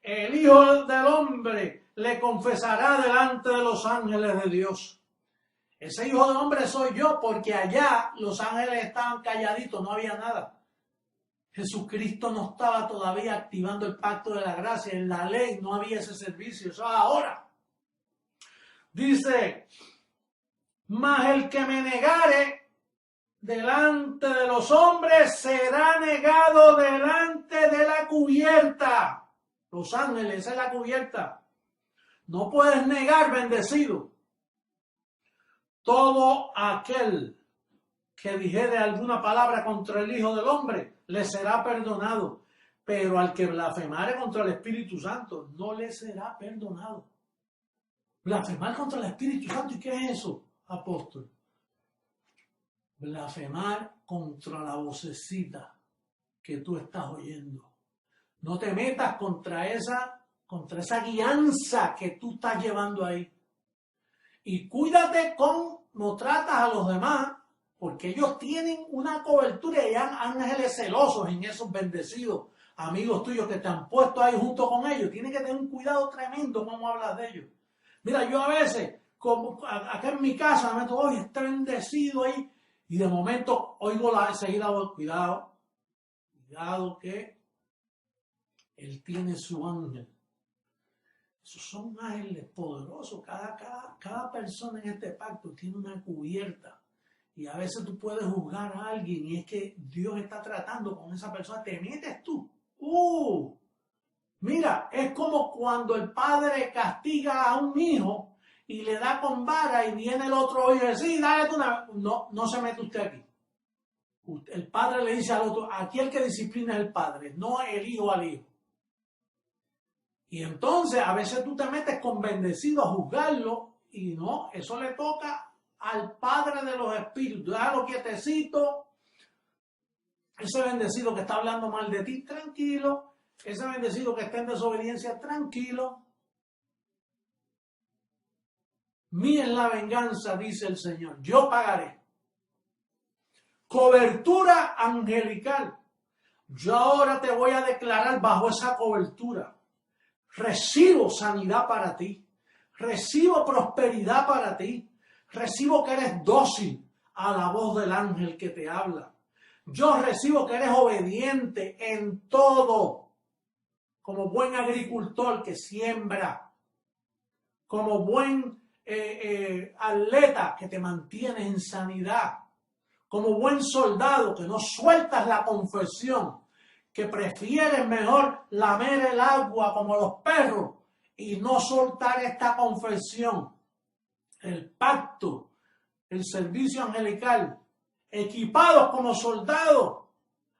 el Hijo del Hombre le confesará delante de los ángeles de Dios. Ese Hijo del Hombre soy yo, porque allá los ángeles estaban calladitos, no había nada. Jesucristo no estaba todavía activando el pacto de la gracia, en la ley no había ese servicio, eso es ahora. Dice, mas el que me negare delante de los hombres será negado delante de la cubierta. Los ángeles, esa es la cubierta. No puedes negar, bendecido. Todo aquel que dijere alguna palabra contra el Hijo del Hombre, le será perdonado. Pero al que blasfemare contra el Espíritu Santo, no le será perdonado. Blasfemar contra el Espíritu Santo, ¿y qué es eso, apóstol? Blasfemar contra la vocecita que tú estás oyendo. No te metas contra esa guianza que tú estás llevando ahí. Y cuídate cómo tratas a los demás, porque ellos tienen una cobertura y hay ángeles celosos en esos bendecidos amigos tuyos que te han puesto ahí junto con ellos. Tienes que tener un cuidado tremendo cómo hablas de ellos. Mira, yo a veces, como acá en mi casa, me meto, oye, está bendecido ahí, y de momento oigo enseguida, cuidado que él tiene su ángel. Esos son ángeles poderosos. Cada persona en este pacto tiene una cubierta. Y a veces tú puedes juzgar a alguien y es que Dios está tratando con esa persona. Te metes tú. Mira, es como cuando el padre castiga a un hijo y le da con vara y viene el otro hijo y dice, sí, dale tú una... No se mete usted aquí. El padre le dice al otro, aquí el que disciplina es el padre, no el hijo al hijo. Y entonces a veces tú te metes con bendecido a juzgarlo y no, eso le toca al Padre de los Espíritus. Déjalo quietecito. Ese bendecido que está hablando mal de ti, tranquilo. Ese bendecido que está en desobediencia, tranquilo. Mía es la venganza, dice el Señor. Yo pagaré. Cobertura angelical. Yo ahora te voy a declarar bajo esa cobertura. Recibo sanidad para ti. Recibo prosperidad para ti. Recibo que eres dócil a la voz del ángel que te habla. Yo recibo que eres obediente en todo. Como buen agricultor que siembra. Como buen atleta que te mantiene en sanidad. Como buen soldado que no sueltas la confesión. Que prefieres mejor lamer el agua como los perros y no soltar esta confesión. El pacto, el servicio angelical, equipados como soldados,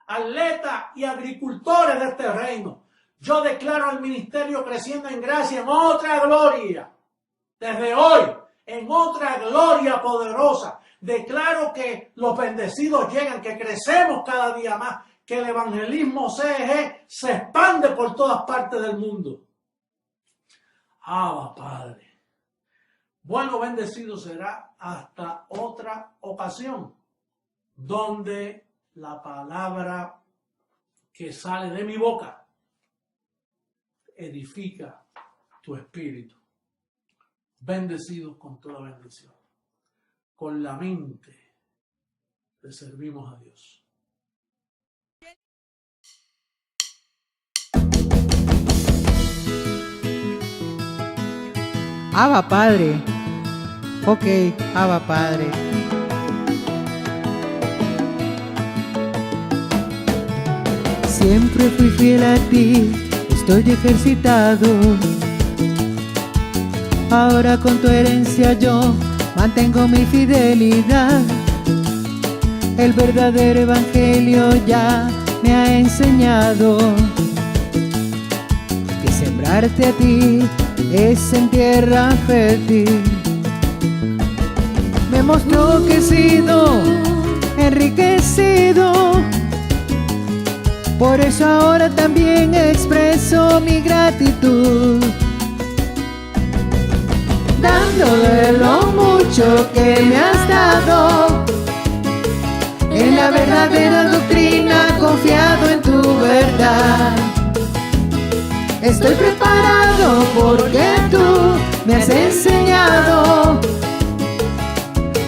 atletas y agricultores de este reino. Yo declaro al ministerio Creciendo en Gracia en otra gloria. Desde hoy, en otra gloria poderosa. Declaro que los bendecidos llegan, que crecemos cada día más. Que el evangelismo CEG se expande por todas partes del mundo. Padre, Bueno, bendecido será hasta otra ocasión, donde la palabra que sale de mi boca edifica tu espíritu. Bendecidos con toda bendición. Con la mente le servimos a Dios. Abba Padre. Ok, Abba Padre. Siempre fui fiel a ti, estoy ejercitado. Ahora con tu herencia yo mantengo mi fidelidad. El verdadero evangelio ya me ha enseñado que sembrarte a ti es en tierra fértil. Me mostró que he sido enriquecido, por eso ahora también expreso mi gratitud, dándole lo mucho que me has dado. En la verdadera doctrina, confiado en tu verdad. Estoy preparado porque tú me has enseñado.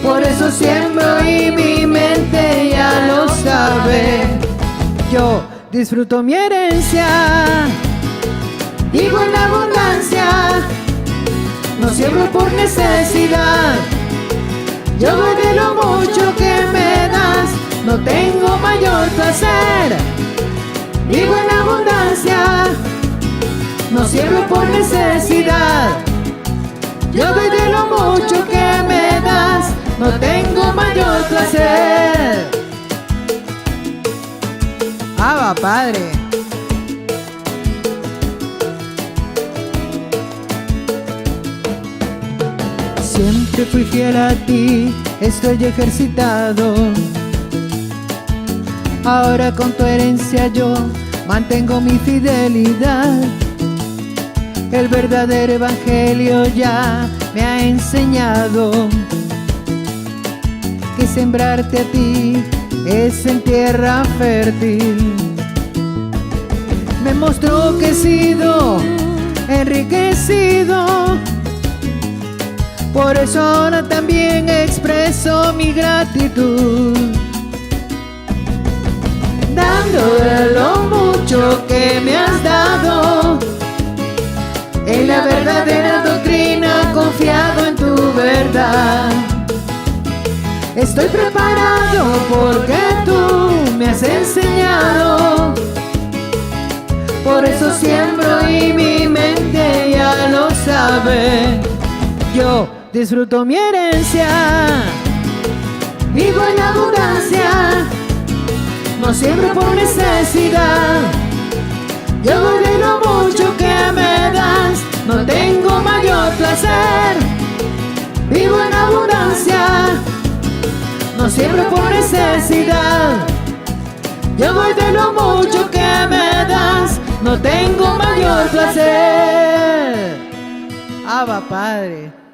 Por eso siembro y mi mente ya lo sabe. Yo disfruto mi herencia, vivo en abundancia. No siembro por necesidad, yo doy de lo mucho que me das. No tengo mayor placer, vivo en abundancia. No siembro por necesidad, yo doy de lo mucho que me das. No tengo mayor placer. Abba Padre. Siempre fui fiel a ti, estoy ejercitado. Ahora con tu herencia yo mantengo mi fidelidad. El verdadero evangelio ya me ha enseñado que sembrarte a ti es en tierra fértil. Me mostró que he sido enriquecido, por eso ahora también expreso mi gratitud, dándole lo mucho que me has dado. En la verdadera doctrina, confiado en tu verdad. Estoy preparado porque tú me has enseñado. Por eso siembro y mi mente ya lo sabe. Yo disfruto mi herencia, vivo en abundancia. No siembro por necesidad, yo doy de lo mucho que me das. No tengo mayor placer, vivo en abundancia. No siembro por necesidad, yo doy de lo mucho que me das. No tengo mayor placer. Abba Padre.